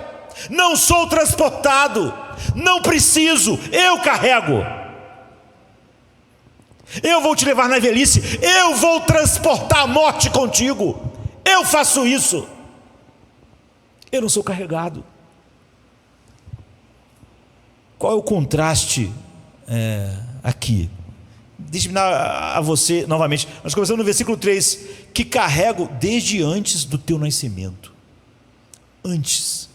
Speaker 1: não sou transportado, não preciso, eu carrego. Eu vou te levar na velhice, eu vou transportar a morte contigo, eu faço isso. Eu não sou carregado. Qual é o contraste aqui? Deixa-me dar a você novamente. Nós começamos no versículo 3: que carrego desde antes do teu nascimento. Antes.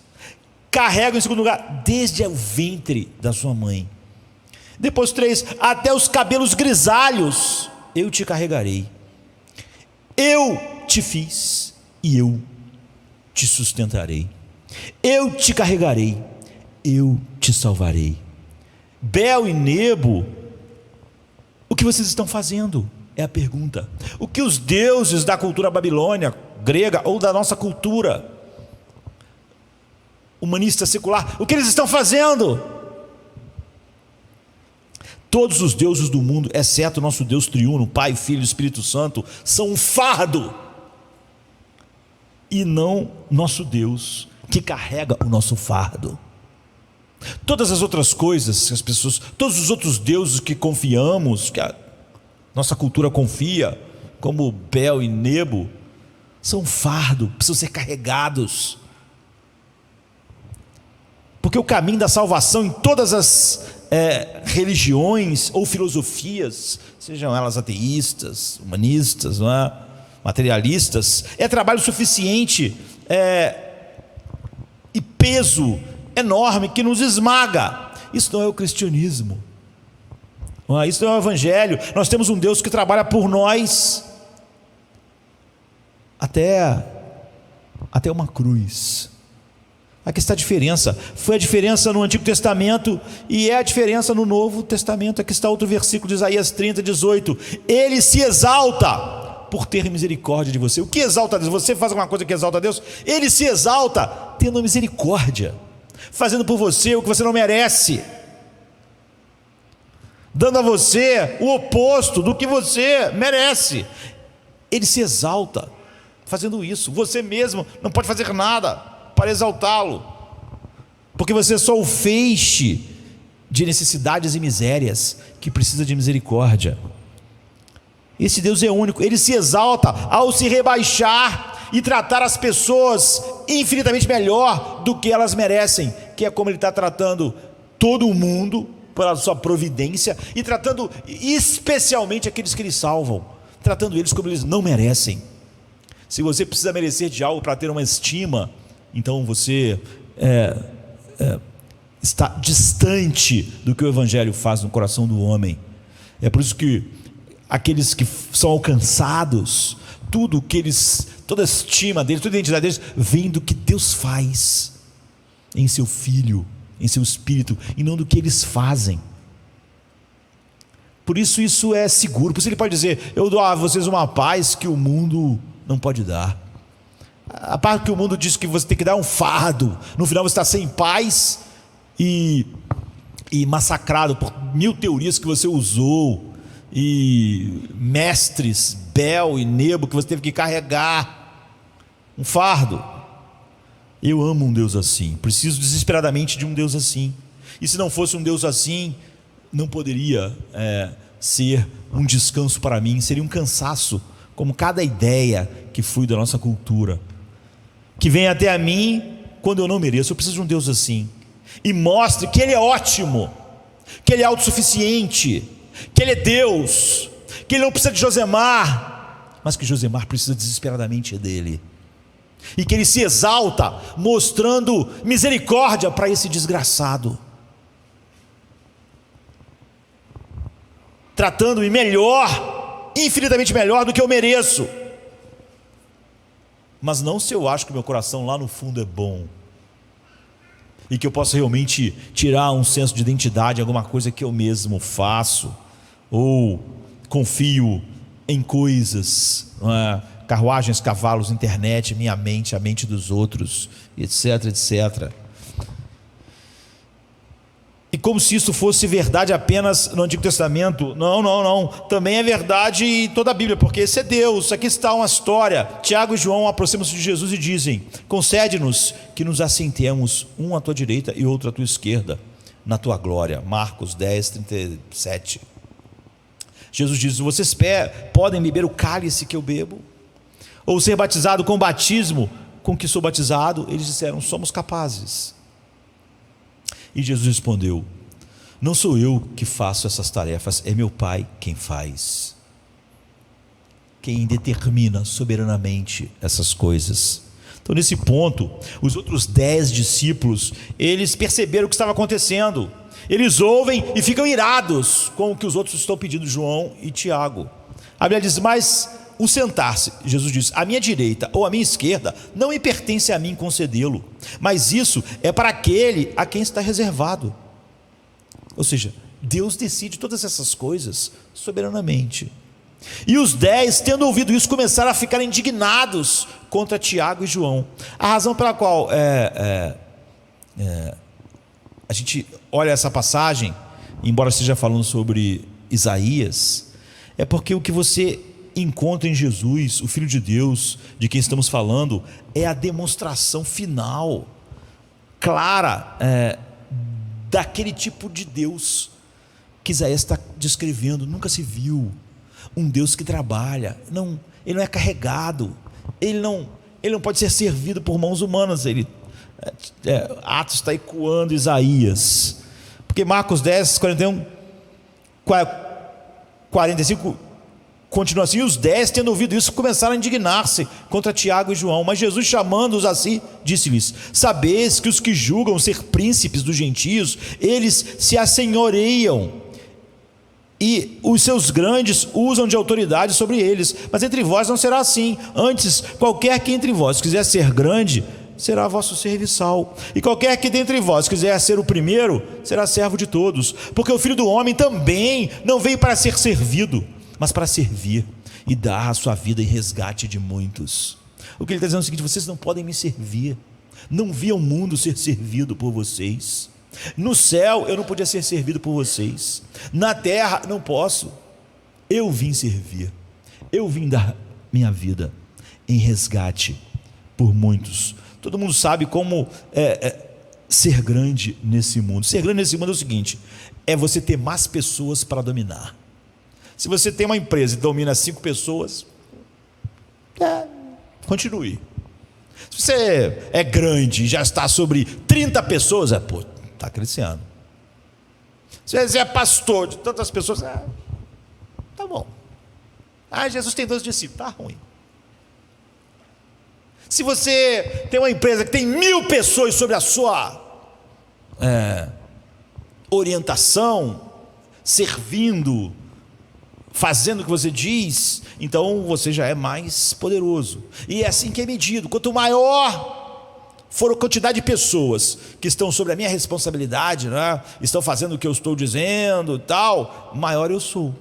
Speaker 1: Carrego, em segundo lugar, desde o ventre da sua mãe. Depois 3: até os cabelos grisalhos eu te carregarei. Eu te fiz e eu te sustentarei. Eu te carregarei, eu te salvarei. Bel e Nebo, o que vocês estão fazendo? É a pergunta. O que os deuses da cultura babilônia, grega, ou da nossa cultura humanista secular, o que eles estão fazendo? Todos os deuses do mundo, exceto o nosso Deus triuno, Pai, Filho e Espírito Santo, são um fardo, e não nosso Deus, que carrega o nosso fardo. Todas as outras coisas que as pessoas, todos os outros deuses que confiamos, que a nossa cultura confia, como Bel e Nebo, são fardo, precisam ser carregados. Porque o caminho da salvação em todas as religiões ou filosofias, sejam elas ateístas, humanistas, não é? Materialistas, é trabalho suficiente e peso enorme que nos esmaga. Isso não é o cristianismo, não é? Isso não é o evangelho. Nós temos um Deus que trabalha por nós. até uma cruz. Aqui está a diferença. Foi a diferença no Antigo Testamento e é a diferença no Novo Testamento. Aqui está outro versículo de Isaías 30:18. Ele se exalta por ter misericórdia de você. O que exalta a Deus? Você faz alguma coisa que exalta a Deus? Ele se exalta tendo misericórdia, fazendo por você o que você não merece, dando a você o oposto do que você merece. Ele se exalta fazendo isso. Você mesmo não pode fazer nada para exaltá-lo, porque você é só o feixe de necessidades e misérias que precisa de misericórdia. Esse Deus é único. Ele se exalta ao se rebaixar e tratar as pessoas infinitamente melhor do que elas merecem, que é como Ele está tratando todo o mundo pela sua providência, e tratando especialmente aqueles que Ele salvam, tratando eles como eles não merecem. Se você precisa merecer de algo para ter uma estima, então você está distante do que o Evangelho faz no coração do homem. É por isso que aqueles que são alcançados, tudo que eles, toda a estima deles, toda a identidade deles, vem do que Deus faz em seu Filho, em seu Espírito, e não do que eles fazem. Por isso é seguro. Por isso Ele pode dizer: eu dou a vocês uma paz que o mundo não pode dar. A parte que o mundo diz que você tem que dar um fardo, no final você está sem paz e massacrado por 1000 teorias que você usou, e mestres Bel e Nebo que você teve que carregar um fardo. Eu amo um Deus assim, preciso desesperadamente de um Deus assim. E se não fosse um Deus assim, não poderia ser um descanso para mim, seria um cansaço, como cada ideia que flui da nossa cultura, que vem até a mim quando eu não mereço. Eu preciso de um Deus assim, e mostre que Ele é ótimo, que Ele é autossuficiente, que Ele é Deus, que Ele não precisa de Josemar, mas que Josemar precisa desesperadamente dEle, e que Ele se exalta mostrando misericórdia para esse desgraçado, tratando-me melhor, infinitamente melhor do que eu mereço. Mas não se eu acho que meu coração lá no fundo é bom, e que eu possa realmente tirar um senso de identidade em alguma coisa que eu mesmo faço, ou confio em coisas, carruagens, cavalos, internet, minha mente, a mente dos outros, etc, etc. E como se isso fosse verdade apenas no Antigo Testamento. Não, também é verdade em toda a Bíblia, porque esse é Deus. Aqui está uma história. Tiago e João aproximam-se de Jesus e dizem: concede-nos que nos assentemos, um à tua direita e outro à tua esquerda, na tua glória. Marcos 10:37. Jesus diz: vocês podem beber o cálice que eu bebo, ou ser batizado com o batismo com que sou batizado? Eles disseram: somos capazes. E Jesus respondeu: não sou eu que faço essas tarefas, é meu Pai quem faz, quem determina soberanamente essas coisas. Então, nesse ponto, os outros 10 discípulos, eles perceberam o que estava acontecendo. Eles ouvem e ficam irados com o que os outros estão pedindo, João e Tiago. A Bíblia diz: mas o sentar-se, Jesus diz, à minha direita ou à minha esquerda, não me pertence a mim concedê-lo, mas isso é para aquele a quem está reservado. Ou seja, Deus decide todas essas coisas soberanamente. E os 10, tendo ouvido isso, começaram a ficar indignados contra Tiago e João. A razão pela qual a gente olha essa passagem, embora esteja falando sobre Isaías, é porque o que você encontra em Jesus, o Filho de Deus, de quem estamos falando, é a demonstração final, clara, daquele tipo de Deus que Isaías está descrevendo. Nunca se viu um Deus que trabalha, Ele não é carregado, Ele não pode ser servido por mãos humanas. Atos está ecoando Isaías, porque Marcos 10, 41, 45 continua assim: e os 10, tendo ouvido isso, começaram a indignar-se contra Tiago e João. Mas Jesus, chamando-os a si, disse-lhes: sabeis que os que julgam ser príncipes dos gentios, eles se assenhoreiam e os seus grandes usam de autoridade sobre eles. Mas entre vós não será assim. Antes, qualquer que entre vós quiser ser grande, será vosso serviçal. E qualquer que dentre vós quiser ser o primeiro, será servo de todos. Porque o Filho do Homem também não veio para ser servido, mas para servir e dar a sua vida em resgate de muitos. O que ele está dizendo é o seguinte: vocês não podem me servir. Não vi o mundo ser servido por vocês. No céu eu não podia ser servido por vocês. Na terra não posso. Eu vim servir. Eu vim dar minha vida em resgate por muitos. Todo mundo sabe como ser grande nesse mundo. Ser grande nesse mundo é o seguinte: é você ter mais pessoas para dominar. Se você tem uma empresa e domina 5 pessoas, continue. Se você é grande e já está sobre 30 pessoas, está crescendo. Se você é pastor de tantas pessoas, tá bom. Jesus tem 12 discípulos, tá ruim. Se você tem uma empresa que tem 1000 pessoas sobre a sua orientação, servindo, fazendo o que você diz, então você já é mais poderoso. E é assim que é medido. Quanto maior for a quantidade de pessoas que estão sobre a minha responsabilidade, né, estão fazendo o que eu estou dizendo, tal, maior eu sou.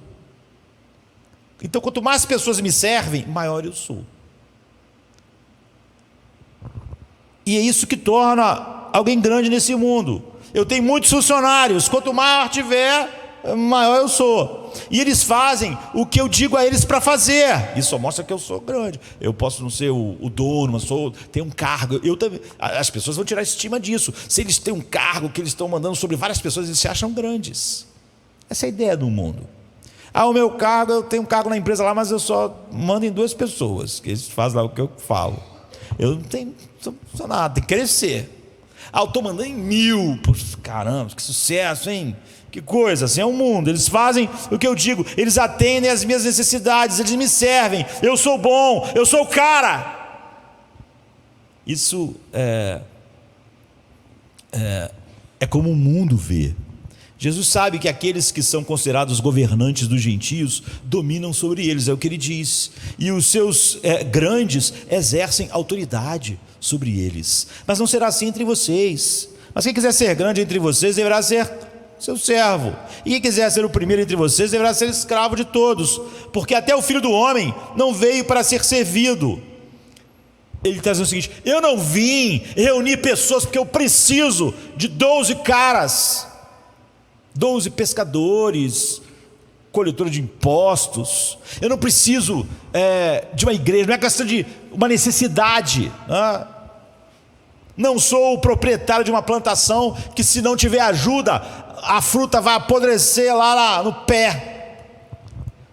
Speaker 1: Então, quanto mais pessoas me servem, maior eu sou. E é isso que torna alguém grande nesse mundo. Eu tenho muitos funcionários, quanto maior tiver, maior eu sou. E eles fazem o que eu digo a eles para fazer. Isso só mostra que eu sou grande. Eu posso não ser o dono, mas tenho um cargo. Eu também. As pessoas vão tirar estima disso. Se eles têm um cargo que eles estão mandando sobre várias pessoas, eles se acham grandes. Essa é a ideia do mundo. O meu cargo, eu tenho um cargo na empresa lá, mas eu só mando em 2 pessoas, que eles fazem lá o que eu falo. Eu não tenho nada, tem que crescer. Eu estou mandando em 1000. Poxa, caramba, que sucesso, hein? Que coisa, assim é o mundo. Eles fazem o que eu digo, eles atendem às minhas necessidades, eles me servem. Eu sou bom, eu sou o cara. Isso é como o mundo vê. Jesus sabe que aqueles que são considerados governantes dos gentios dominam sobre eles, é o que ele diz. E os seus grandes exercem autoridade sobre eles. Mas não será assim entre vocês. Mas quem quiser ser grande entre vocês deverá ser seu servo. E quem quiser ser o primeiro entre vocês deverá ser escravo de todos. Porque até o Filho do Homem não veio para ser servido. Ele está dizendo o seguinte: eu não vim reunir pessoas porque eu preciso de 12 caras, 12 pescadores, coletor de impostos. Eu não preciso de uma igreja, não é questão de uma necessidade. Não sou o proprietário de uma plantação que, se não tiver ajuda, a fruta vai apodrecer lá no pé.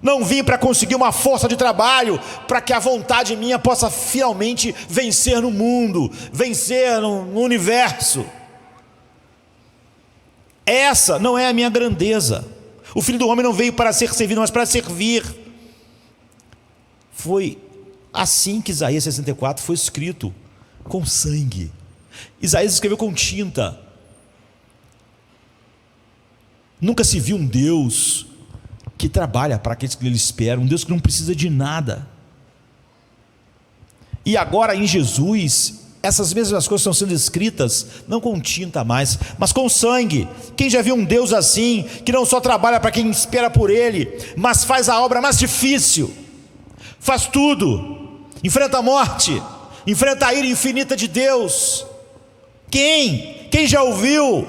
Speaker 1: Não vim para conseguir uma força de trabalho para que a vontade minha possa finalmente vencer no mundo, vencer no universo. Essa não é a minha grandeza. O Filho do Homem não veio para ser servido, mas para servir. Foi assim que Isaías 64 foi escrito, com sangue. Isaías escreveu com tinta. Nunca se viu um Deus que trabalha para aqueles que ele espera, um Deus que não precisa de nada. E agora em Jesus, essas mesmas coisas estão sendo escritas, não com tinta mais, mas com sangue. Quem já viu um Deus assim, que não só trabalha para quem espera por Ele, mas faz a obra mais difícil, faz tudo, enfrenta a morte, enfrenta a ira infinita de Deus? Quem já ouviu?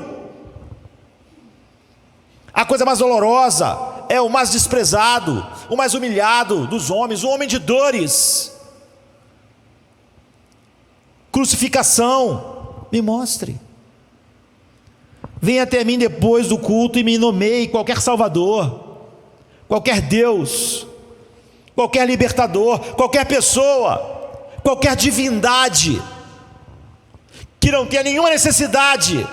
Speaker 1: A coisa mais dolorosa é o mais desprezado, o mais humilhado dos homens, o homem de dores. Crucificação. Me mostre. Venha até mim depois do culto e me nomeie qualquer salvador, qualquer Deus, qualquer libertador, qualquer pessoa, qualquer divindade que não tenha nenhuma necessidade,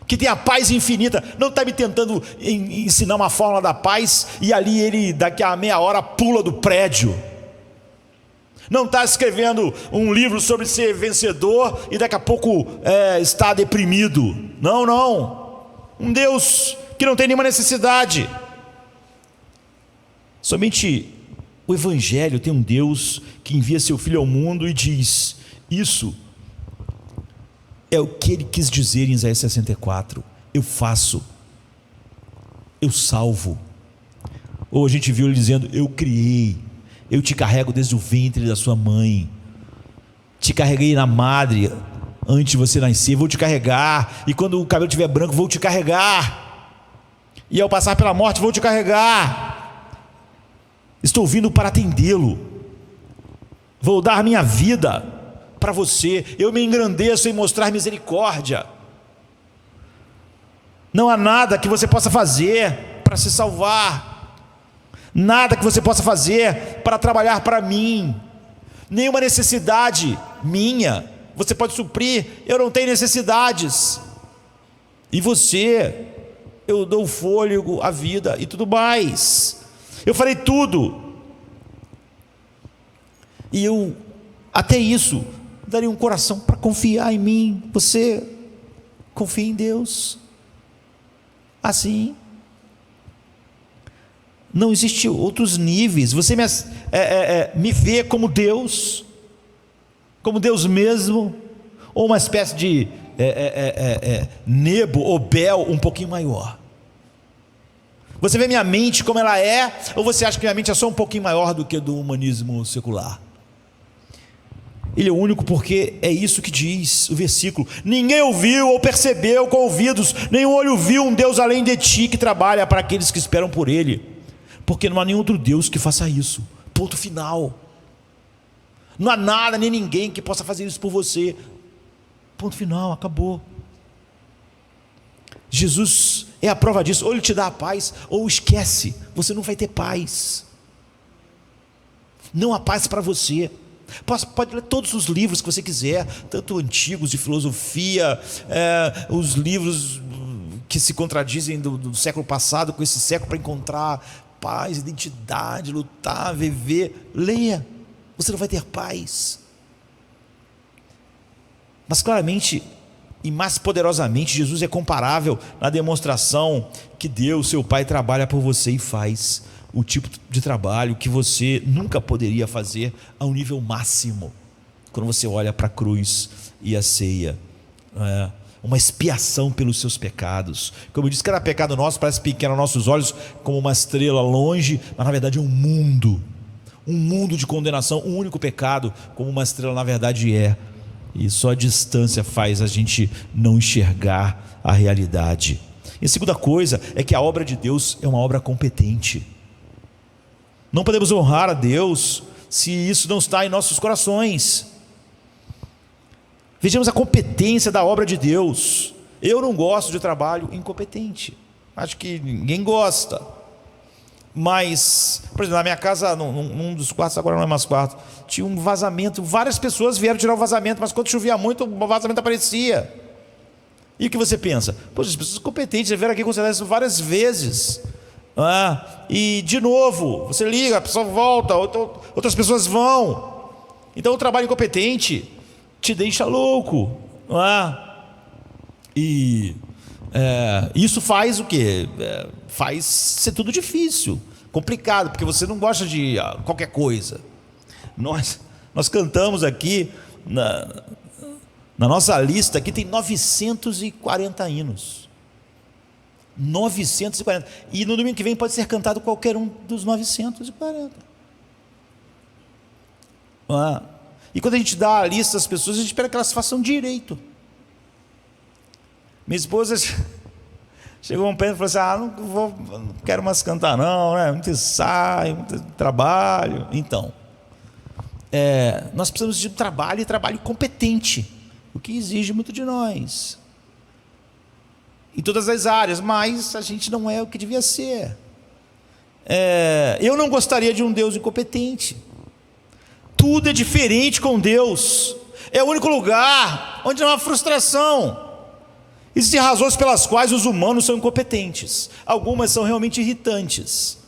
Speaker 1: que tenha paz infinita. Não está me tentando ensinar uma fórmula da paz e ali ele daqui a meia hora pula do prédio. Não está escrevendo um livro sobre ser vencedor e daqui a pouco está deprimido. Não. Um Deus que não tem nenhuma necessidade. Somente o Evangelho tem um Deus que envia seu Filho ao mundo e diz: isso é o que ele quis dizer em Isaías 64: eu faço, eu salvo. Ou a gente viu ele dizendo: eu criei, eu te carrego desde o ventre da sua mãe, te carreguei na madre antes de você nascer, vou te carregar, e quando o cabelo estiver branco vou te carregar, e ao passar pela morte vou te carregar. Estou vindo para atendê-lo, vou dar minha vida para você, eu me engrandeço em mostrar misericórdia. Não há nada que você possa fazer para se salvar, nada que você possa fazer para trabalhar para mim, nenhuma necessidade minha você pode suprir. Eu não tenho necessidades, e você, eu dou fôlego, a vida e tudo mais. Eu farei tudo, e eu até isso daria um coração para confiar em mim. Você confia em Deus assim? Não existe outros níveis. Você me vê como Deus mesmo, ou uma espécie de Nebo ou Bel um pouquinho maior? Você vê minha mente como ela é, ou você acha que minha mente é só um pouquinho maior do que do humanismo secular? Ele é único, porque é isso que diz o versículo: ninguém ouviu ou percebeu com ouvidos, nenhum olho viu um Deus além de ti, que trabalha para aqueles que esperam por ele. Porque não há nenhum outro Deus que faça isso, ponto final. Não há nada nem ninguém que possa fazer isso por você, ponto final, acabou. Jesus é a prova disso. Ou ele te dá a paz, ou esquece, você não vai ter paz. Não há paz para você. Pode ler todos os livros que você quiser, tanto antigos de filosofia, os livros que se contradizem do século passado com esse século, para encontrar paz, identidade, lutar, viver. Leia, você não vai ter paz. Mas claramente e mais poderosamente, Jesus é comparável na demonstração que Deus, seu Pai, trabalha por você e faz o tipo de trabalho que você nunca poderia fazer a um nível máximo. Quando você olha para a cruz e a ceia, uma expiação pelos seus pecados. Como eu disse, cada pecado nosso parece pequeno aos nossos olhos, como uma estrela longe, mas na verdade é um mundo de condenação. Um único pecado, como uma estrela na verdade é, e só a distância faz a gente não enxergar a realidade. E a segunda coisa é que a obra de Deus é uma obra competente. Não podemos honrar a Deus se isso não está em nossos corações. Vejamos a competência da obra de Deus. Eu não gosto de trabalho incompetente, acho que ninguém gosta. Mas, por exemplo, na minha casa, num dos quartos, agora não é mais quarto, tinha um vazamento. Várias pessoas vieram tirar o vazamento, mas quando chovia muito, o vazamento aparecia. E o que você pensa? Poxa, as pessoas competentes já vieram aqui consertar isso várias vezes. E de novo, você liga, a pessoa volta, outras pessoas vão. Então o trabalho incompetente te deixa louco. E isso faz o quê? Faz ser tudo difícil, complicado, porque você não gosta de qualquer coisa. Nós cantamos aqui, na nossa lista aqui tem 940 hinos. 940. E no domingo que vem pode ser cantado qualquer um dos 940. E quando a gente dá a lista às pessoas, a gente espera que elas façam direito. Minha esposa chegou um pé e falou assim: não quero mais cantar não, né? Muito ensaio, muito trabalho. Então, nós precisamos de trabalho, e trabalho competente, o que exige muito de nós, em todas as áreas, mas a gente não é o que devia ser. Eu não gostaria de um Deus incompetente. Tudo é diferente com Deus. É o único lugar onde não há frustração. Existem razões pelas quais os humanos são incompetentes. Algumas são realmente irritantes,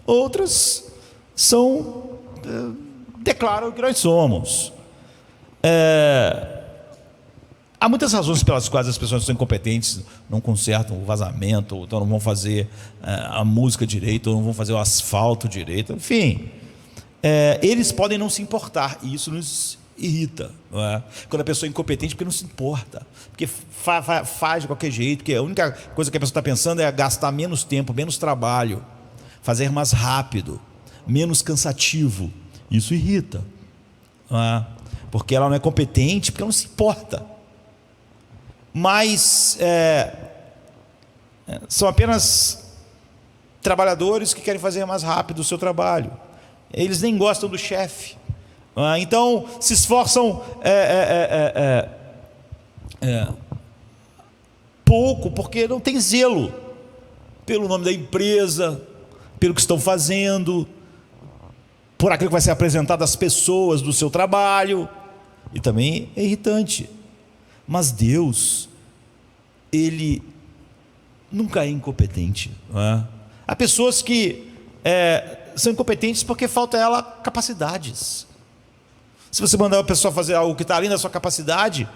Speaker 1: outras declaram o que nós somos. Há muitas razões pelas quais as pessoas são incompetentes, não consertam o vazamento, ou então não vão fazer a música direito, ou não vão fazer o asfalto direito, enfim. Eles podem não se importar, e isso nos irrita, não é? Quando a pessoa é incompetente, porque não se importa, porque faz de qualquer jeito, porque a única coisa que a pessoa está pensando é gastar menos tempo, menos trabalho, fazer mais rápido, menos cansativo. Isso irrita, não é? Porque ela não é competente, porque ela não se importa. Mas são apenas trabalhadores que querem fazer mais rápido o seu trabalho. Eles nem gostam do chefe, então se esforçam pouco, porque não tem zelo pelo nome da empresa, pelo que estão fazendo, por aquilo que vai ser apresentado às pessoas do seu trabalho. E também é irritante. Mas Deus, Ele nunca é incompetente, não é? Há pessoas que são incompetentes porque falta a ela capacidades. Se você mandar uma pessoa fazer algo que está além da sua capacidade,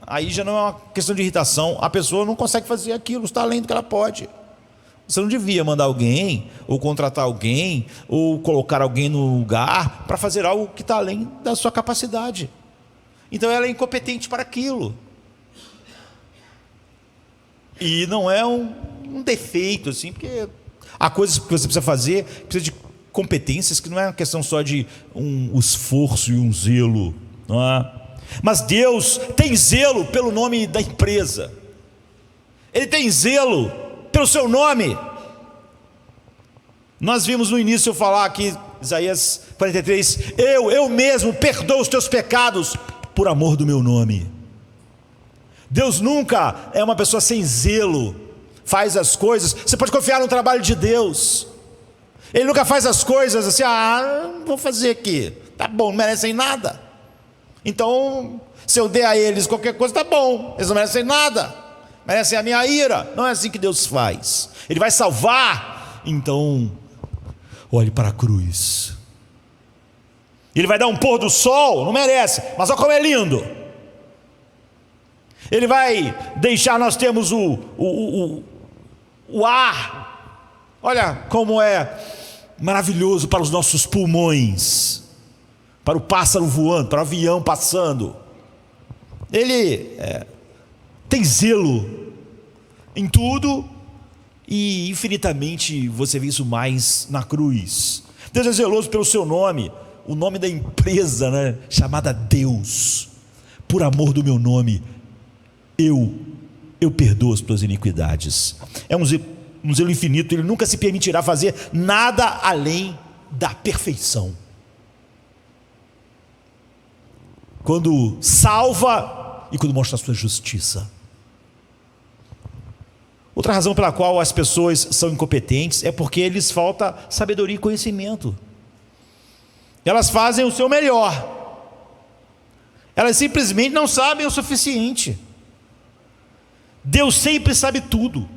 Speaker 1: aí já não é uma questão de irritação. A pessoa não consegue fazer aquilo, está além do que ela pode. Você não devia mandar alguém, ou contratar alguém, ou colocar alguém no lugar para fazer algo que está além da sua capacidade. Então ela é incompetente para aquilo. E não é um defeito, assim, porque há coisas que você precisa fazer, precisa de competências, que não é uma questão só de um esforço e um zelo, não é? Mas Deus tem zelo pelo nome da empresa. Ele tem zelo pelo seu nome. Nós vimos no início eu falar aqui, Isaías 43, eu mesmo perdoo os teus pecados por amor do meu nome. Deus nunca é uma pessoa sem zelo, faz as coisas, você pode confiar no trabalho de Deus. Ele nunca faz as coisas assim, vou fazer aqui, tá bom, não merecem nada, então se eu der a eles qualquer coisa, tá bom, eles não merecem nada, merecem a minha ira. Não é assim que Deus faz. Ele vai salvar, então olhe para a cruz. Ele vai dar um pôr do sol, não merece, mas olha como é lindo. Ele vai deixar nós termos o ar, olha como é maravilhoso para os nossos pulmões, para o pássaro voando, para o avião passando. Ele tem zelo em tudo, e infinitamente você vê isso mais na cruz. Deus é zeloso pelo seu nome, o nome da empresa, né, chamada Deus. Por amor do meu nome, eu perdoo as tuas iniquidades. É um zelo infinito. Ele nunca se permitirá fazer nada além da perfeição. Quando salva e quando mostra a sua justiça. Outra razão pela qual as pessoas são incompetentes é porque lhes falta sabedoria e conhecimento. Elas fazem o seu melhor, elas simplesmente não sabem o suficiente. Deus sempre sabe tudo,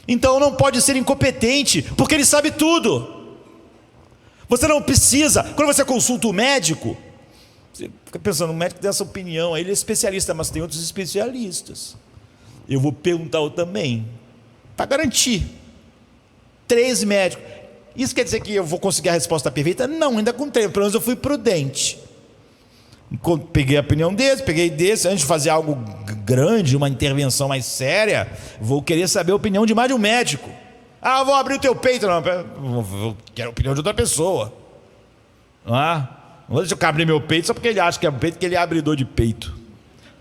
Speaker 1: então não pode ser incompetente, porque Ele sabe tudo. Você não precisa, quando você consulta o médico, você fica pensando, o médico tem essa opinião, ele é especialista, mas tem outros especialistas. Eu vou perguntar eu também, para garantir. 3 médicos. Isso quer dizer que eu vou conseguir a resposta perfeita? Não, ainda com 3, pelo menos eu fui prudente. Peguei a opinião desse, peguei desse. Antes de fazer algo grande, uma intervenção mais séria, vou querer saber a opinião de mais de um médico. Eu vou abrir o teu peito. Não, eu quero a opinião de outra pessoa. Não vou deixar eu abrir meu peito só porque ele acha que é o peito, que ele é abridor de peito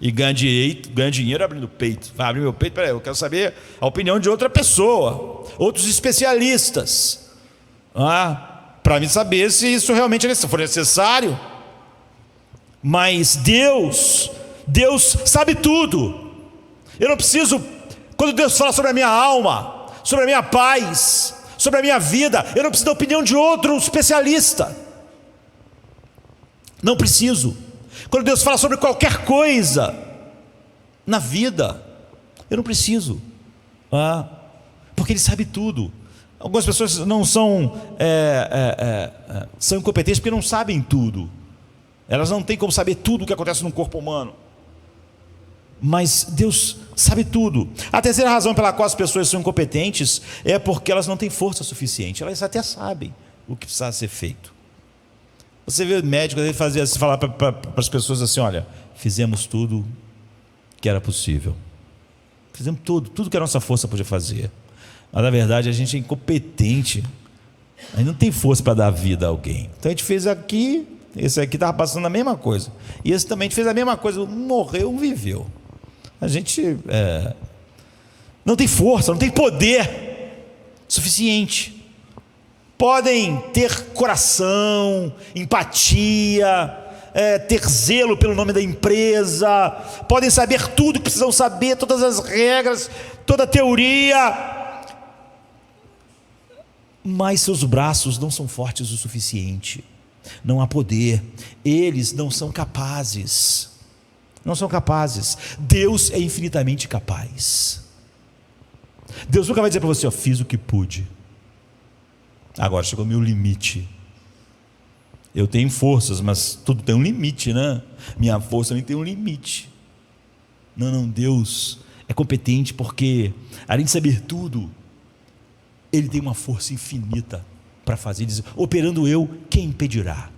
Speaker 1: e ganha dinheiro abrindo o peito. Vai abrir meu peito? Peraí, eu quero saber a opinião de outra pessoa, outros especialistas, para me saber se isso realmente for necessário. Mas Deus sabe tudo. Eu não preciso, quando Deus fala sobre a minha alma, sobre a minha paz, sobre a minha vida, eu não preciso da opinião de outro especialista. Não preciso. Quando Deus fala sobre qualquer coisa na vida, eu não preciso, porque Ele sabe tudo. Algumas pessoas não são incompetentes porque não sabem tudo. Elas não têm como saber tudo o que acontece no corpo humano. mas Deus sabe tudo. A terceira razão pela qual as pessoas são incompetentes é porque elas não têm força suficiente. Elas até sabem o que precisa ser feito. Você vê médicos às vezes falar para as pessoas assim: olha, fizemos tudo que era possível, fizemos tudo que a nossa força podia fazer, mas na verdade a gente é incompetente, a gente não tem força para dar vida a alguém. Então a gente fez aqui, esse aqui estava passando a mesma coisa, e esse também a gente fez a mesma coisa, um morreu, um viveu. A gente não tem força, não tem poder suficiente. Podem ter coração, empatia, ter zelo pelo nome da empresa, podem saber tudo que precisam saber, todas as regras, toda a teoria, mas seus braços não são fortes o suficiente, não há poder, eles não são capazes. Não são capazes. Deus é infinitamente capaz. Deus nunca vai dizer para você: fiz o que pude, agora chegou o meu limite. Eu tenho forças, mas tudo tem um limite, né? Minha força também tem um limite. Não, Deus é competente, porque além de saber tudo, Ele tem uma força infinita para fazer. Diz: operando eu, quem impedirá?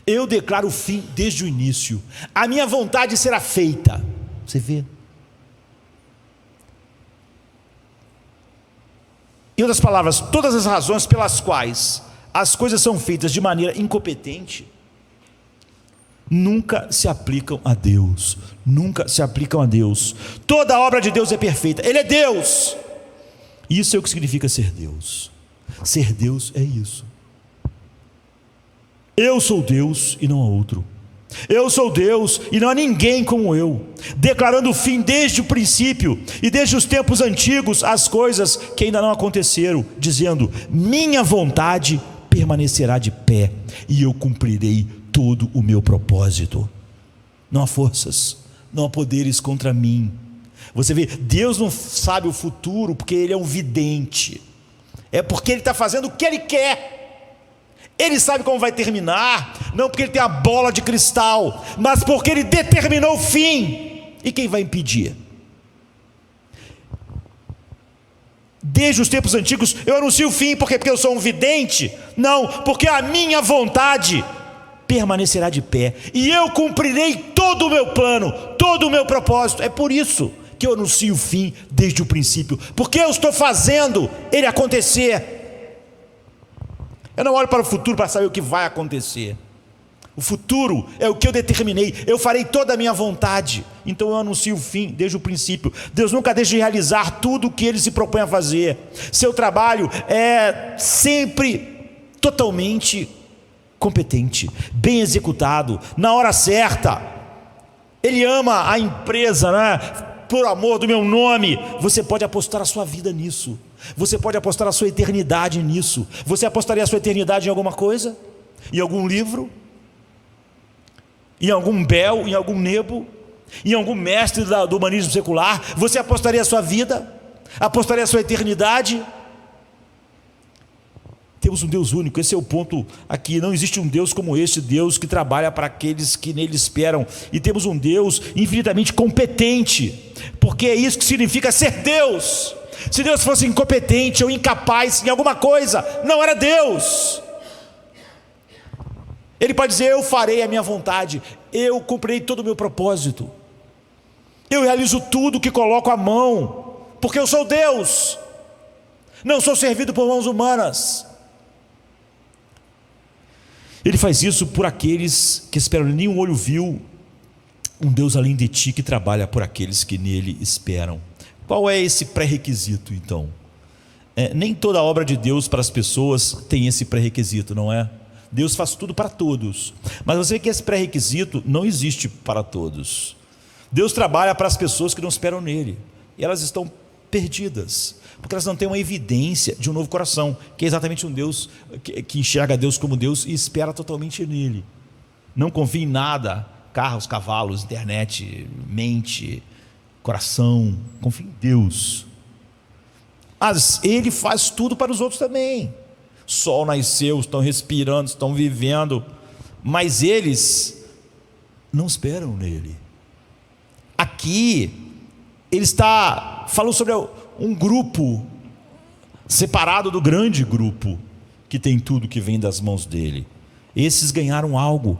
Speaker 1: Eu declaro o fim desde o início, a minha vontade será feita. Você vê? Em outras palavras, todas as razões pelas quais as coisas são feitas de maneira incompetente nunca se aplicam a Deus. Nunca se aplicam a Deus. Toda a obra de Deus é perfeita. Ele é Deus. Isso é o que significa ser Deus. Ser Deus é isso. Eu sou Deus e não há outro. Eu sou Deus e não há ninguém como eu, declarando o fim desde o princípio e desde os tempos antigos as coisas que ainda não aconteceram, dizendo: minha vontade permanecerá de pé e eu cumprirei todo o meu propósito. Não há forças, não há poderes contra mim. Você vê, Deus não sabe o futuro porque Ele é um vidente, é porque Ele está fazendo o que Ele quer. Ele sabe como vai terminar, não porque Ele tem a bola de cristal, mas porque Ele determinou o fim. E quem vai impedir? Desde os tempos antigos eu anuncio o fim, porque eu sou um vidente? Não, porque a minha vontade permanecerá de pé e eu cumprirei todo o meu plano, todo o meu propósito. É por isso que eu anuncio o fim desde o princípio, porque eu estou fazendo ele acontecer. Eu não olho para o futuro para saber o que vai acontecer. O futuro é o que eu determinei. Eu farei toda a minha vontade. Então eu anuncio o fim desde o princípio. Deus nunca deixa de realizar tudo o que Ele se propõe a fazer. Seu trabalho é sempre totalmente competente, bem executado, na hora certa. Ele ama a empresa, né? Por amor do meu nome. Você pode apostar a sua vida nisso. Você pode apostar a sua eternidade nisso. Você apostaria a sua eternidade em alguma coisa? Em algum livro? Em algum Bel? Em algum Nebo? Em algum mestre do humanismo secular? Você apostaria a sua vida? Apostaria a sua eternidade? Temos um Deus único, esse é o ponto aqui. Não existe um Deus como esse, Deus que trabalha para aqueles que nele esperam. E temos um Deus infinitamente competente, porque é isso que significa ser Deus. Se Deus fosse incompetente ou incapaz em alguma coisa, não era Deus. Ele pode dizer: eu farei a minha vontade, eu cumprirei todo o meu propósito, eu realizo tudo que coloco à mão, porque eu sou Deus, não sou servido por mãos humanas. Ele faz isso por aqueles que esperam. Nenhum olho viu um Deus além de ti que trabalha por aqueles que nele esperam. Qual é esse pré-requisito então? Nem toda a obra de Deus para as pessoas tem esse pré-requisito, não é? Deus faz tudo para todos, mas você vê que esse pré-requisito não existe para todos. Deus trabalha para as pessoas que não esperam nele, e elas estão perdidas, porque elas não têm uma evidência de um novo coração, que é exatamente um Deus que enxerga Deus como Deus e espera totalmente nele. Não confia em nada, carros, cavalos, internet, mente, coração, confia em Deus. Mas Ele faz tudo para os outros também. Sol nasceu, estão respirando, estão vivendo, mas eles não esperam nele. Aqui, ele está falando sobre um grupo separado do grande grupo que tem tudo que vem das mãos dele. Esses ganharam algo,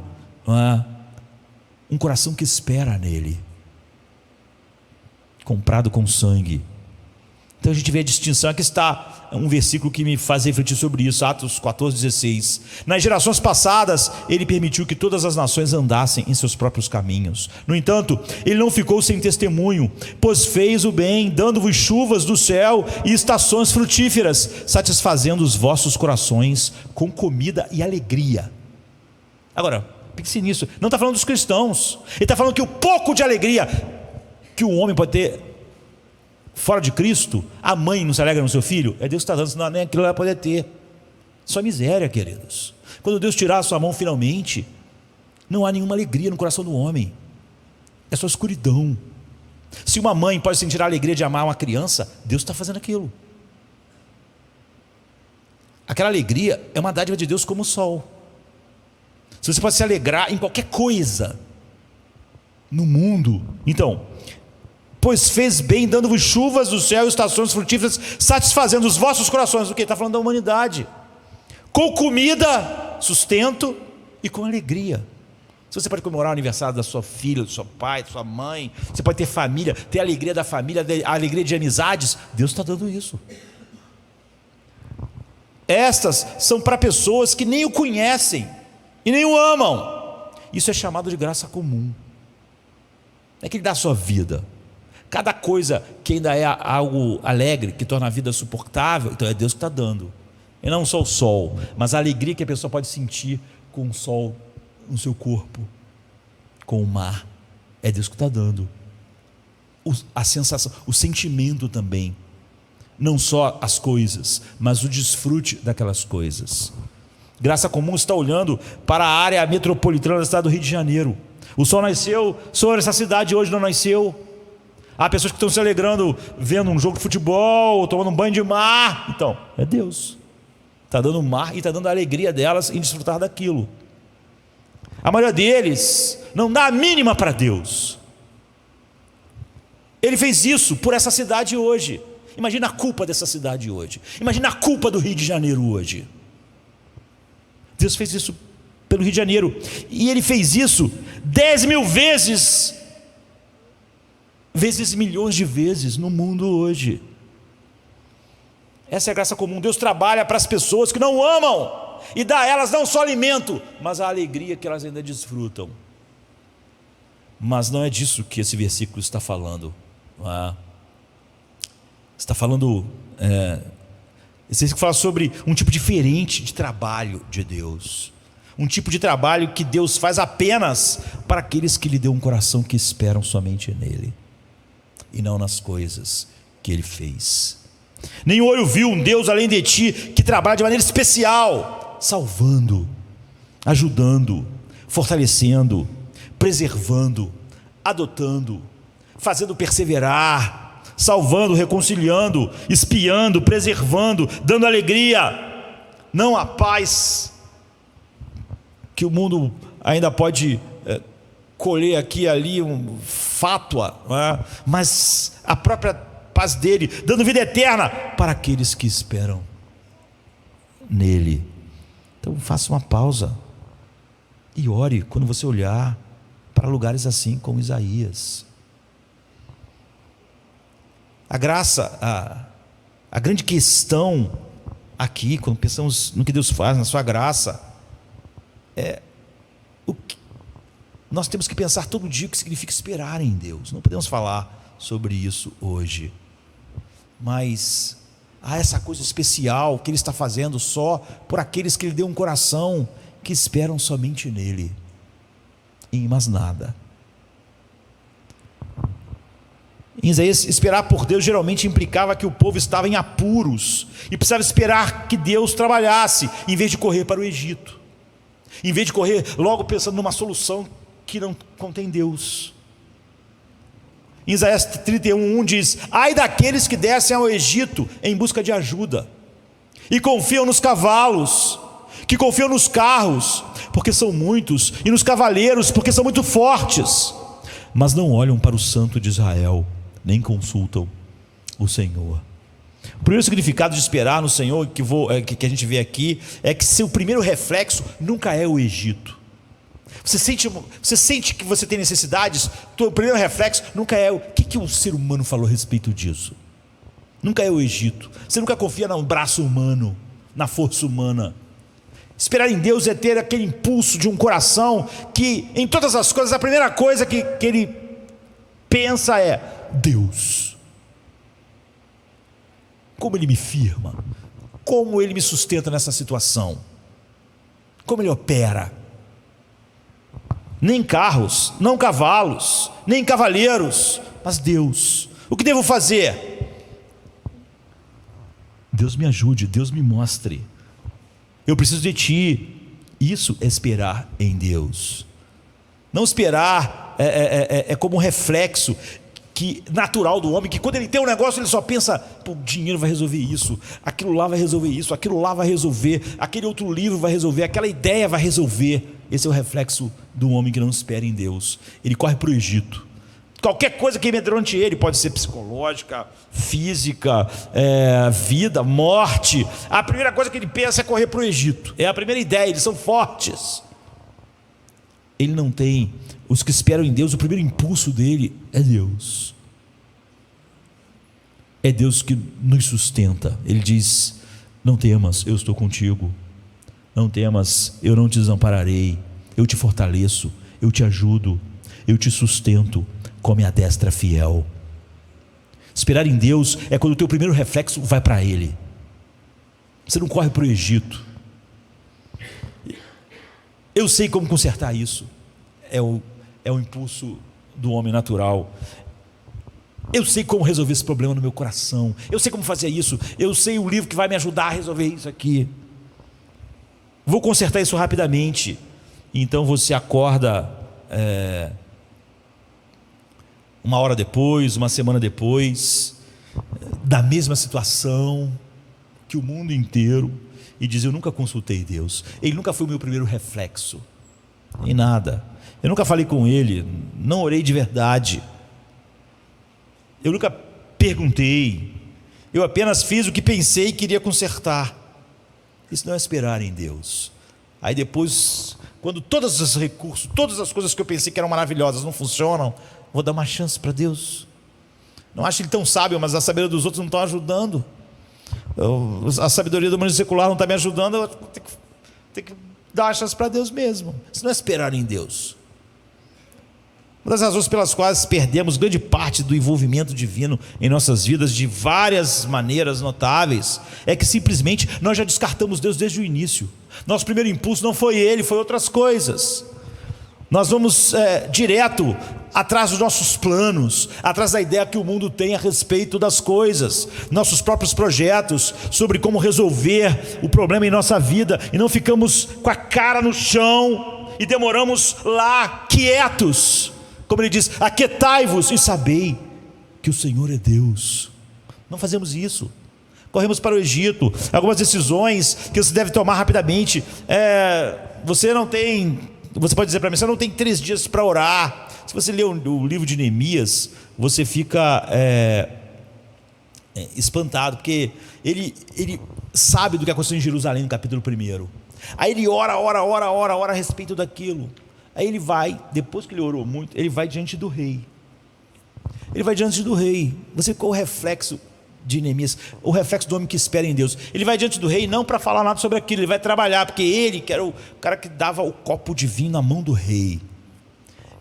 Speaker 1: um coração que espera nele, comprado com sangue. Então a gente vê a distinção. Aqui está um versículo que me faz refletir sobre isso, Atos 14:16. Nas gerações passadas, ele permitiu que todas as nações andassem em seus próprios caminhos. No entanto, ele não ficou sem testemunho, pois fez o bem, dando-vos chuvas do céu e estações frutíferas, satisfazendo os vossos corações com comida e alegria. Agora, pense nisso, não está falando dos cristãos, ele está falando que o pouco de alegria que o homem pode ter fora de Cristo, a mãe não se alegra no seu filho, é Deus que está dando, senão nem aquilo ela vai poder ter. Só miséria, queridos. Quando Deus tirar a sua mão finalmente, não há nenhuma alegria no coração do homem, é só escuridão. Se uma mãe pode sentir a alegria de amar uma criança, Deus está fazendo aquilo. Aquela alegria é uma dádiva de Deus como o sol. Se você pode se alegrar em qualquer coisa no mundo, então, pois fez bem, dando-vos chuvas do céu e estações frutíferas, satisfazendo os vossos corações. O que? Está falando da humanidade, com comida, sustento e com alegria. Se você pode comemorar o aniversário da sua filha, do seu pai, da sua mãe, você pode ter família, ter a alegria da família, a alegria de amizades, Deus está dando isso. Estas são para pessoas que nem o conhecem e nem o amam. Isso é chamado de graça comum. Não é que ele dá a sua vida. Cada coisa que ainda é algo alegre, que torna a vida suportável, então é Deus que está dando. E não só o sol, mas a alegria que a pessoa pode sentir com o sol no seu corpo, com o mar, é Deus que está dando. A sensação, o sentimento também, não só as coisas, mas o desfrute daquelas coisas. Graça comum está olhando para a área metropolitana da cidade do Rio de Janeiro. O sol nasceu sobre essa cidade, hoje não nasceu. Há pessoas que estão se alegrando vendo um jogo de futebol, tomando um banho de mar. Então, é Deus. Está dando o mar e está dando a alegria delas em desfrutar daquilo. A maioria deles não dá a mínima para Deus. Ele fez isso por essa cidade hoje. Imagina a culpa dessa cidade hoje. Imagina a culpa do Rio de Janeiro hoje. Deus fez isso pelo Rio de Janeiro. E Ele fez isso 10.000 vezes milhões de vezes no mundo hoje. Essa é a graça comum. Deus trabalha para as pessoas que não amam e dá a elas não só alimento, mas a alegria que elas ainda desfrutam. Mas não é disso que esse versículo está falando. Está falando, esse versículo fala sobre um tipo diferente de trabalho de Deus. Um tipo de trabalho que Deus faz apenas para aqueles que lhe deu um coração que esperam somente nele e não nas coisas que Ele fez. Nenhum olho viu um Deus além de ti que trabalha de maneira especial, salvando, ajudando, fortalecendo, preservando, adotando, fazendo perseverar, salvando, reconciliando, espiando, preservando, dando alegria, não a paz que o mundo ainda pode colher aqui e ali, fátua, mas a própria paz dele, dando vida eterna para aqueles que esperam nele. Então faça uma pausa e ore quando você olhar para lugares assim como Isaías. A graça, a grande questão aqui, quando pensamos no que Deus faz, na sua graça, é o que nós temos que pensar todo dia o que significa esperar em Deus. Não podemos falar sobre isso hoje, mas há essa coisa especial que Ele está fazendo só por aqueles que Ele deu um coração que esperam somente nele, em mais nada. Em Isaías, esperar por Deus geralmente implicava que o povo estava em apuros e precisava esperar que Deus trabalhasse, em vez de correr para o Egito, em vez de correr logo pensando numa solução que não contém Deus. Em Isaías 31:1 diz: ai daqueles que descem ao Egito em busca de ajuda e confiam nos cavalos, que confiam nos carros, porque são muitos, e nos cavaleiros, porque são muito fortes, mas não olham para o Santo de Israel, nem consultam o Senhor. O primeiro significado de esperar no Senhor que a gente vê aqui é que seu primeiro reflexo nunca é o Egito. Você sente que você tem necessidades, o primeiro reflexo nunca é o que o ser humano falou a respeito disso. Nunca é o Egito. Você nunca confia no braço humano, na força humana. Esperar em Deus é ter aquele impulso de um coração que em todas as coisas a primeira coisa que ele pensa é Deus. Como Ele me firma, como Ele me sustenta nessa situação, como Ele opera. Nem carros, não cavalos, nem cavaleiros, mas Deus. O que devo fazer? Deus me ajude, Deus me mostre. Eu preciso de Ti. Isso é esperar em Deus. Não esperar é como um reflexo natural do homem, que quando ele tem um negócio ele só pensa, o dinheiro vai resolver isso, aquilo lá vai resolver isso, aquilo lá vai resolver, aquele outro livro vai resolver, aquela ideia vai resolver. Esse é o reflexo do homem que não espera em Deus. Ele corre para o Egito. Qualquer coisa que amedronte ele, pode ser psicológica, física, vida, morte, a primeira coisa que ele pensa é correr para o Egito. É a primeira ideia, eles são fortes. Ele não tem. Os que esperam em Deus, o primeiro impulso dele é Deus. É Deus que nos sustenta. Ele diz: não temas, eu estou contigo. Não temas, eu não te desampararei. Eu te fortaleço, eu te ajudo, eu te sustento com a minha destra fiel. Esperar em Deus é quando o teu primeiro reflexo vai para Ele. Você não corre para o Egito. Eu sei como consertar isso. É o impulso do homem natural. Eu sei como resolver esse problema no meu coração. Eu sei como fazer isso. Eu sei o livro que vai me ajudar a resolver isso aqui. Vou consertar isso rapidamente. Então você acorda uma hora depois, uma semana depois, da mesma situação que o mundo inteiro, e diz: eu nunca consultei Deus. Ele nunca foi o meu primeiro reflexo. Em nada. Eu nunca falei com Ele, não orei de verdade. Eu nunca perguntei. Eu apenas fiz o que pensei e queria consertar. Isso não é esperar em Deus. Aí depois, quando todos os recursos, todas as coisas que eu pensei que eram maravilhosas não funcionam, vou dar uma chance para Deus. Não acho Ele tão sábio, mas a sabedoria dos outros não está ajudando. A sabedoria do mundo secular não está me ajudando. Eu tenho que dar uma chance para Deus mesmo. Isso não é esperar em Deus. Uma das razões pelas quais perdemos grande parte do envolvimento divino em nossas vidas, de várias maneiras notáveis, é que simplesmente nós já descartamos Deus desde o início. Nosso primeiro impulso não foi Ele, foi outras coisas. Nós vamos direto atrás dos nossos planos, atrás da ideia que o mundo tem a respeito das coisas, nossos próprios projetos sobre como resolver o problema em nossa vida, e não ficamos com a cara no chão e demoramos lá quietos. Como Ele diz: aquietai-vos e sabei que o Senhor é Deus. Não fazemos isso. Corremos para o Egito. Algumas decisões que você deve tomar rapidamente. Você pode dizer para mim: você não tem 3 dias para orar. Se você ler o livro de Neemias, você fica espantado, porque ele sabe do que aconteceu em Jerusalém no capítulo 1. Aí ele ora a respeito daquilo. Aí ele vai, depois que ele orou muito, ele vai diante do rei. Você ficou o reflexo de Neemias, o reflexo do homem que espera em Deus. Ele vai diante do rei não para falar nada sobre aquilo, ele vai trabalhar, porque ele que era o cara que dava o copo de vinho na mão do rei.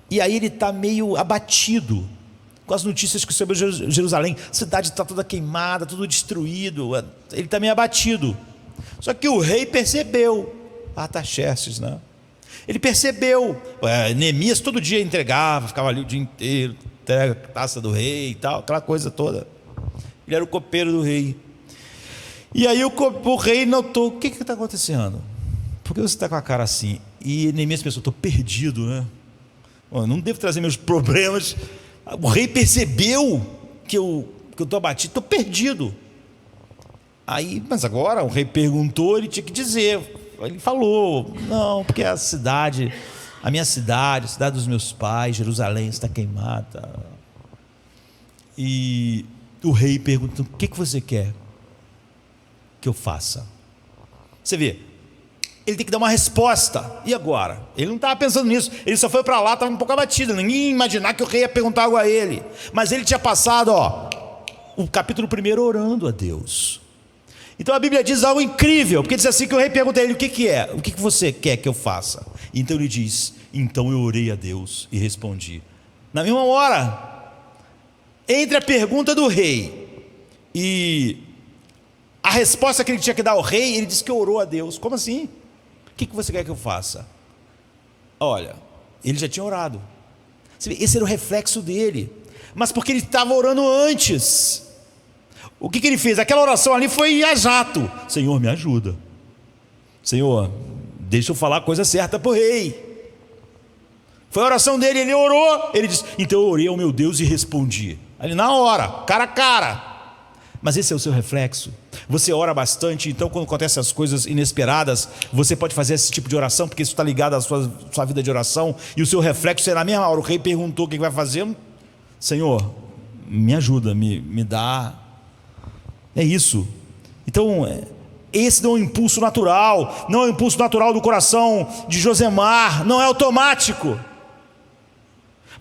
Speaker 1: E aí ele está meio abatido com as notícias que sobre Jerusalém. A cidade está toda queimada, tudo destruído. Ele está meio abatido. Só que o rei percebeu. Artaxerxes, né? Ele percebeu. Neemias todo dia entregava, ficava ali o dia inteiro, entrega a taça do rei e tal, aquela coisa toda. Ele era o copeiro do rei. E aí o rei notou: o que está acontecendo? Por que você está com a cara assim? E Neemias pensou: estou perdido, né? Eu não devo trazer meus problemas. O rei percebeu que eu estou abatido, estou perdido. Aí, mas agora o rei perguntou, ele tinha que dizer. Ele falou: não, porque a cidade a minha cidade, a cidade dos meus pais, Jerusalém está queimada. E o rei pergunta: o que você quer que eu faça? Você vê, ele tem que dar uma resposta. E agora? Ele não estava pensando nisso, ele só foi para lá, estava um pouco abatido. Ninguém ia imaginar que o rei ia perguntar algo a ele. Mas ele tinha passado o capítulo 1 orando a Deus. Então a Bíblia diz algo incrível, porque diz assim que o rei pergunta a ele: o que é? O que você quer que eu faça? Então ele diz: então eu orei a Deus e respondi. Na mesma hora, entre a pergunta do rei e a resposta que ele tinha que dar ao rei, ele disse que orou a Deus. Como assim? O que você quer que eu faça? Olha, ele já tinha orado. Esse era o reflexo dele, mas porque ele estava orando antes. O que ele fez? Aquela oração ali foi a jato: Senhor, me ajuda. Senhor, deixa eu falar a coisa certa para o rei. Foi a oração dele, ele orou. Ele disse: então eu orei ao meu Deus e respondi. Ali na hora, cara a cara. Mas esse é o seu reflexo. Você ora bastante, então quando acontecem as coisas inesperadas, você pode fazer esse tipo de oração, porque isso está ligado à sua vida de oração. E o seu reflexo será na mesma hora. O rei perguntou: o que vai fazer? Senhor, me ajuda, me dá. É isso. Então, esse não é um impulso natural, não é um impulso natural do coração de Josemar, não é automático.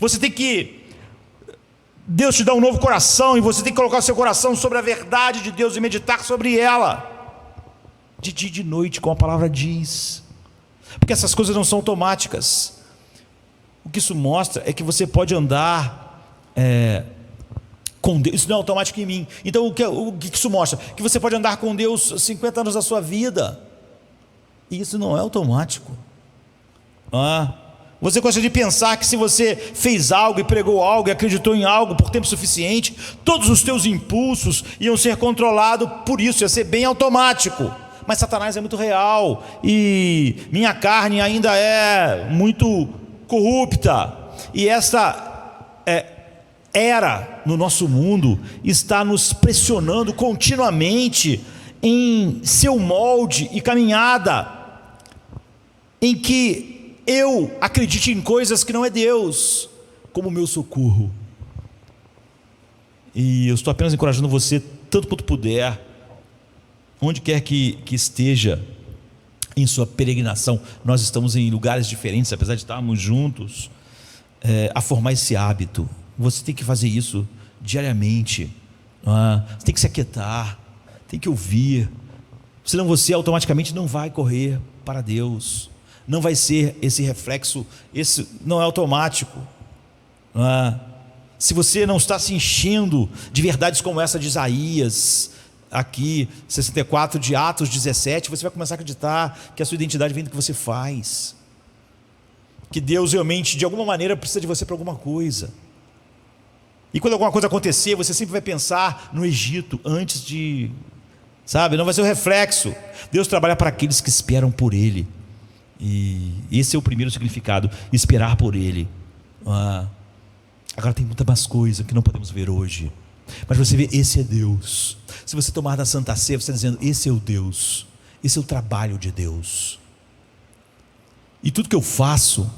Speaker 1: Você tem que, Deus te dá um novo coração, e você tem que colocar o seu coração sobre a verdade de Deus e meditar sobre ela, de dia e de noite, como a palavra diz, porque essas coisas não são automáticas. O que isso mostra é que você pode andar com Deus. Isso não é automático em mim. Então o que isso mostra? Que você pode andar com Deus 50 anos da sua vida, e isso não é automático. Você gosta de pensar que se você fez algo e pregou algo e acreditou em algo por tempo suficiente, todos os teus impulsos iam ser controlados por isso, ia ser bem automático. Mas Satanás é muito real, e minha carne ainda é muito corrupta, e esta era no nosso mundo está nos pressionando continuamente em seu molde e caminhada, em que eu acredite em coisas que não é Deus como meu socorro. E eu estou apenas encorajando você, tanto quanto puder, onde quer que esteja em sua peregrinação. Nós estamos em lugares diferentes, apesar de estarmos juntos, a formar esse hábito. Você tem que fazer isso diariamente. Você tem que se aquietar, tem que ouvir, senão você automaticamente não vai correr para Deus, não vai ser esse reflexo, esse não é automático. Se você não está se enchendo de verdades como essa de Isaías, aqui 64, de Atos 17, você vai começar a acreditar que a sua identidade vem do que você faz, que Deus realmente de alguma maneira precisa de você para alguma coisa. E quando alguma coisa acontecer, você sempre vai pensar no Egito antes de, não vai ser o reflexo. Deus trabalha para aqueles que esperam por Ele, e esse é o primeiro significado: esperar por Ele. Agora tem muita mais coisa que não podemos ver hoje, mas você vê, esse é Deus. Se você tomar da Santa Ceia, você está dizendo: esse é o Deus, esse é o trabalho de Deus, e tudo que eu faço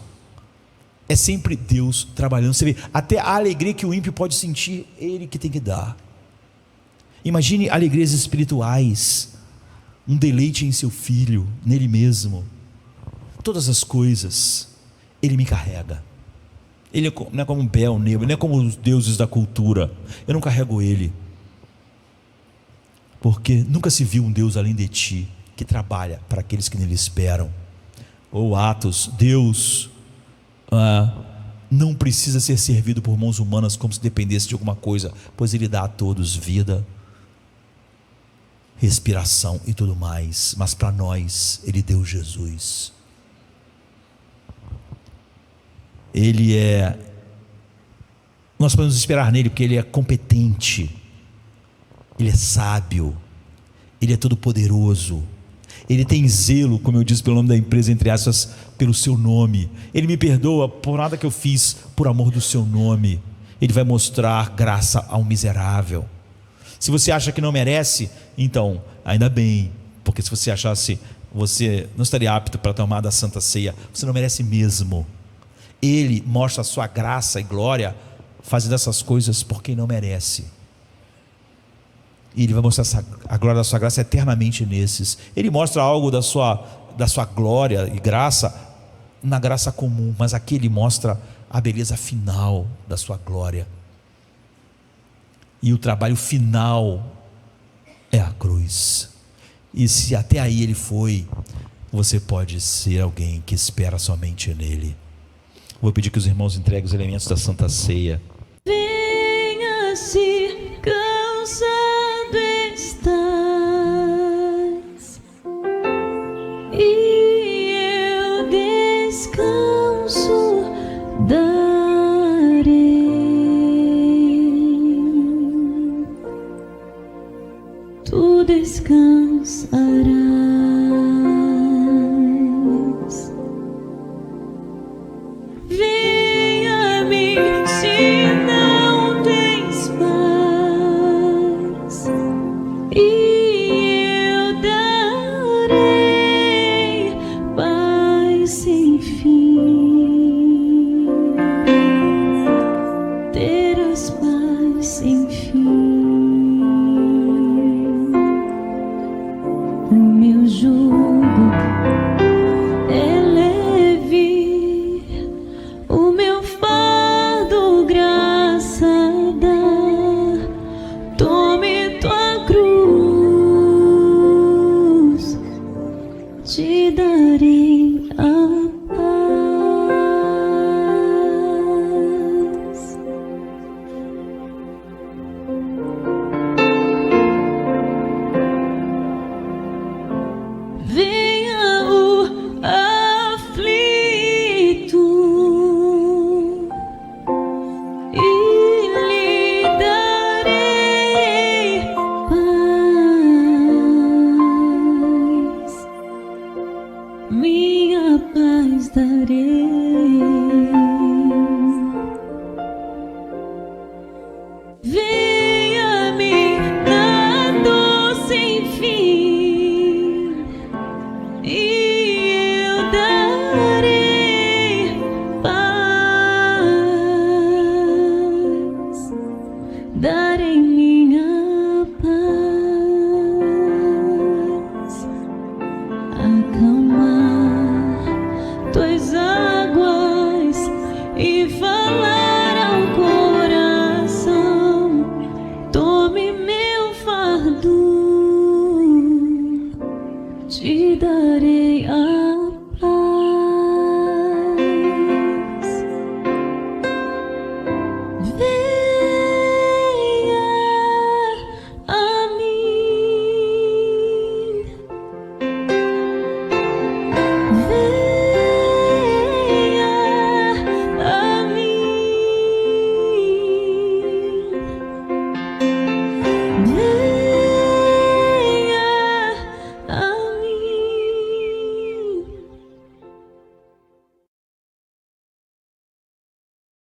Speaker 1: é sempre Deus trabalhando. Você vê, até a alegria que o ímpio pode sentir, ele que tem que dar. Imagine alegrias espirituais, um deleite em seu filho, nele mesmo. Todas as coisas, ele me carrega. Ele não é como um Bel, Nebo, não é como os deuses da cultura. Eu não carrego ele, porque nunca se viu um Deus além de ti, que trabalha para aqueles que nele esperam. Ou Atos, Deus não precisa ser servido por mãos humanas como se dependesse de alguma coisa, pois Ele dá a todos vida, respiração e tudo mais. Mas para nós Ele deu Jesus. Nós podemos esperar nele porque Ele é competente, Ele é sábio, Ele é todo poderoso, Ele tem zelo, como eu disse, pelo nome da empresa, entre aspas, pelo seu nome. Ele me perdoa por nada que eu fiz, por amor do seu nome. Ele vai mostrar graça ao miserável. Se você acha que não merece, então, ainda bem, porque se você achasse você não estaria apto para tomar da Santa Ceia. Você não merece mesmo. Ele mostra a sua graça e glória fazendo essas coisas por quem não merece. E Ele vai mostrar a glória da sua graça eternamente nesses. Ele mostra algo da sua glória e graça na graça comum, mas aqui Ele mostra a beleza final da sua glória. E o trabalho final é a cruz. E se até aí Ele foi, você pode ser alguém que espera somente nele. Vou pedir que os irmãos entreguem os elementos da Santa Ceia.
Speaker 2: Venha, se cansado estás, e eu descanso darei. Tu descansarás. Venha-me se não tens paz, e eu darei paz sem fim. Terás paz sem fim. O meu jugo é leve, o meu fardo graça dá. Tome tua cruz, te darei a paz. Venha o aflito e lhe darei paz. Minha paz darei. Venha-me na dor sem fim, e eu darei paz. Darei minha paz. Acalmar tuas águas e falar ao coração. Tome meu fardo, te darei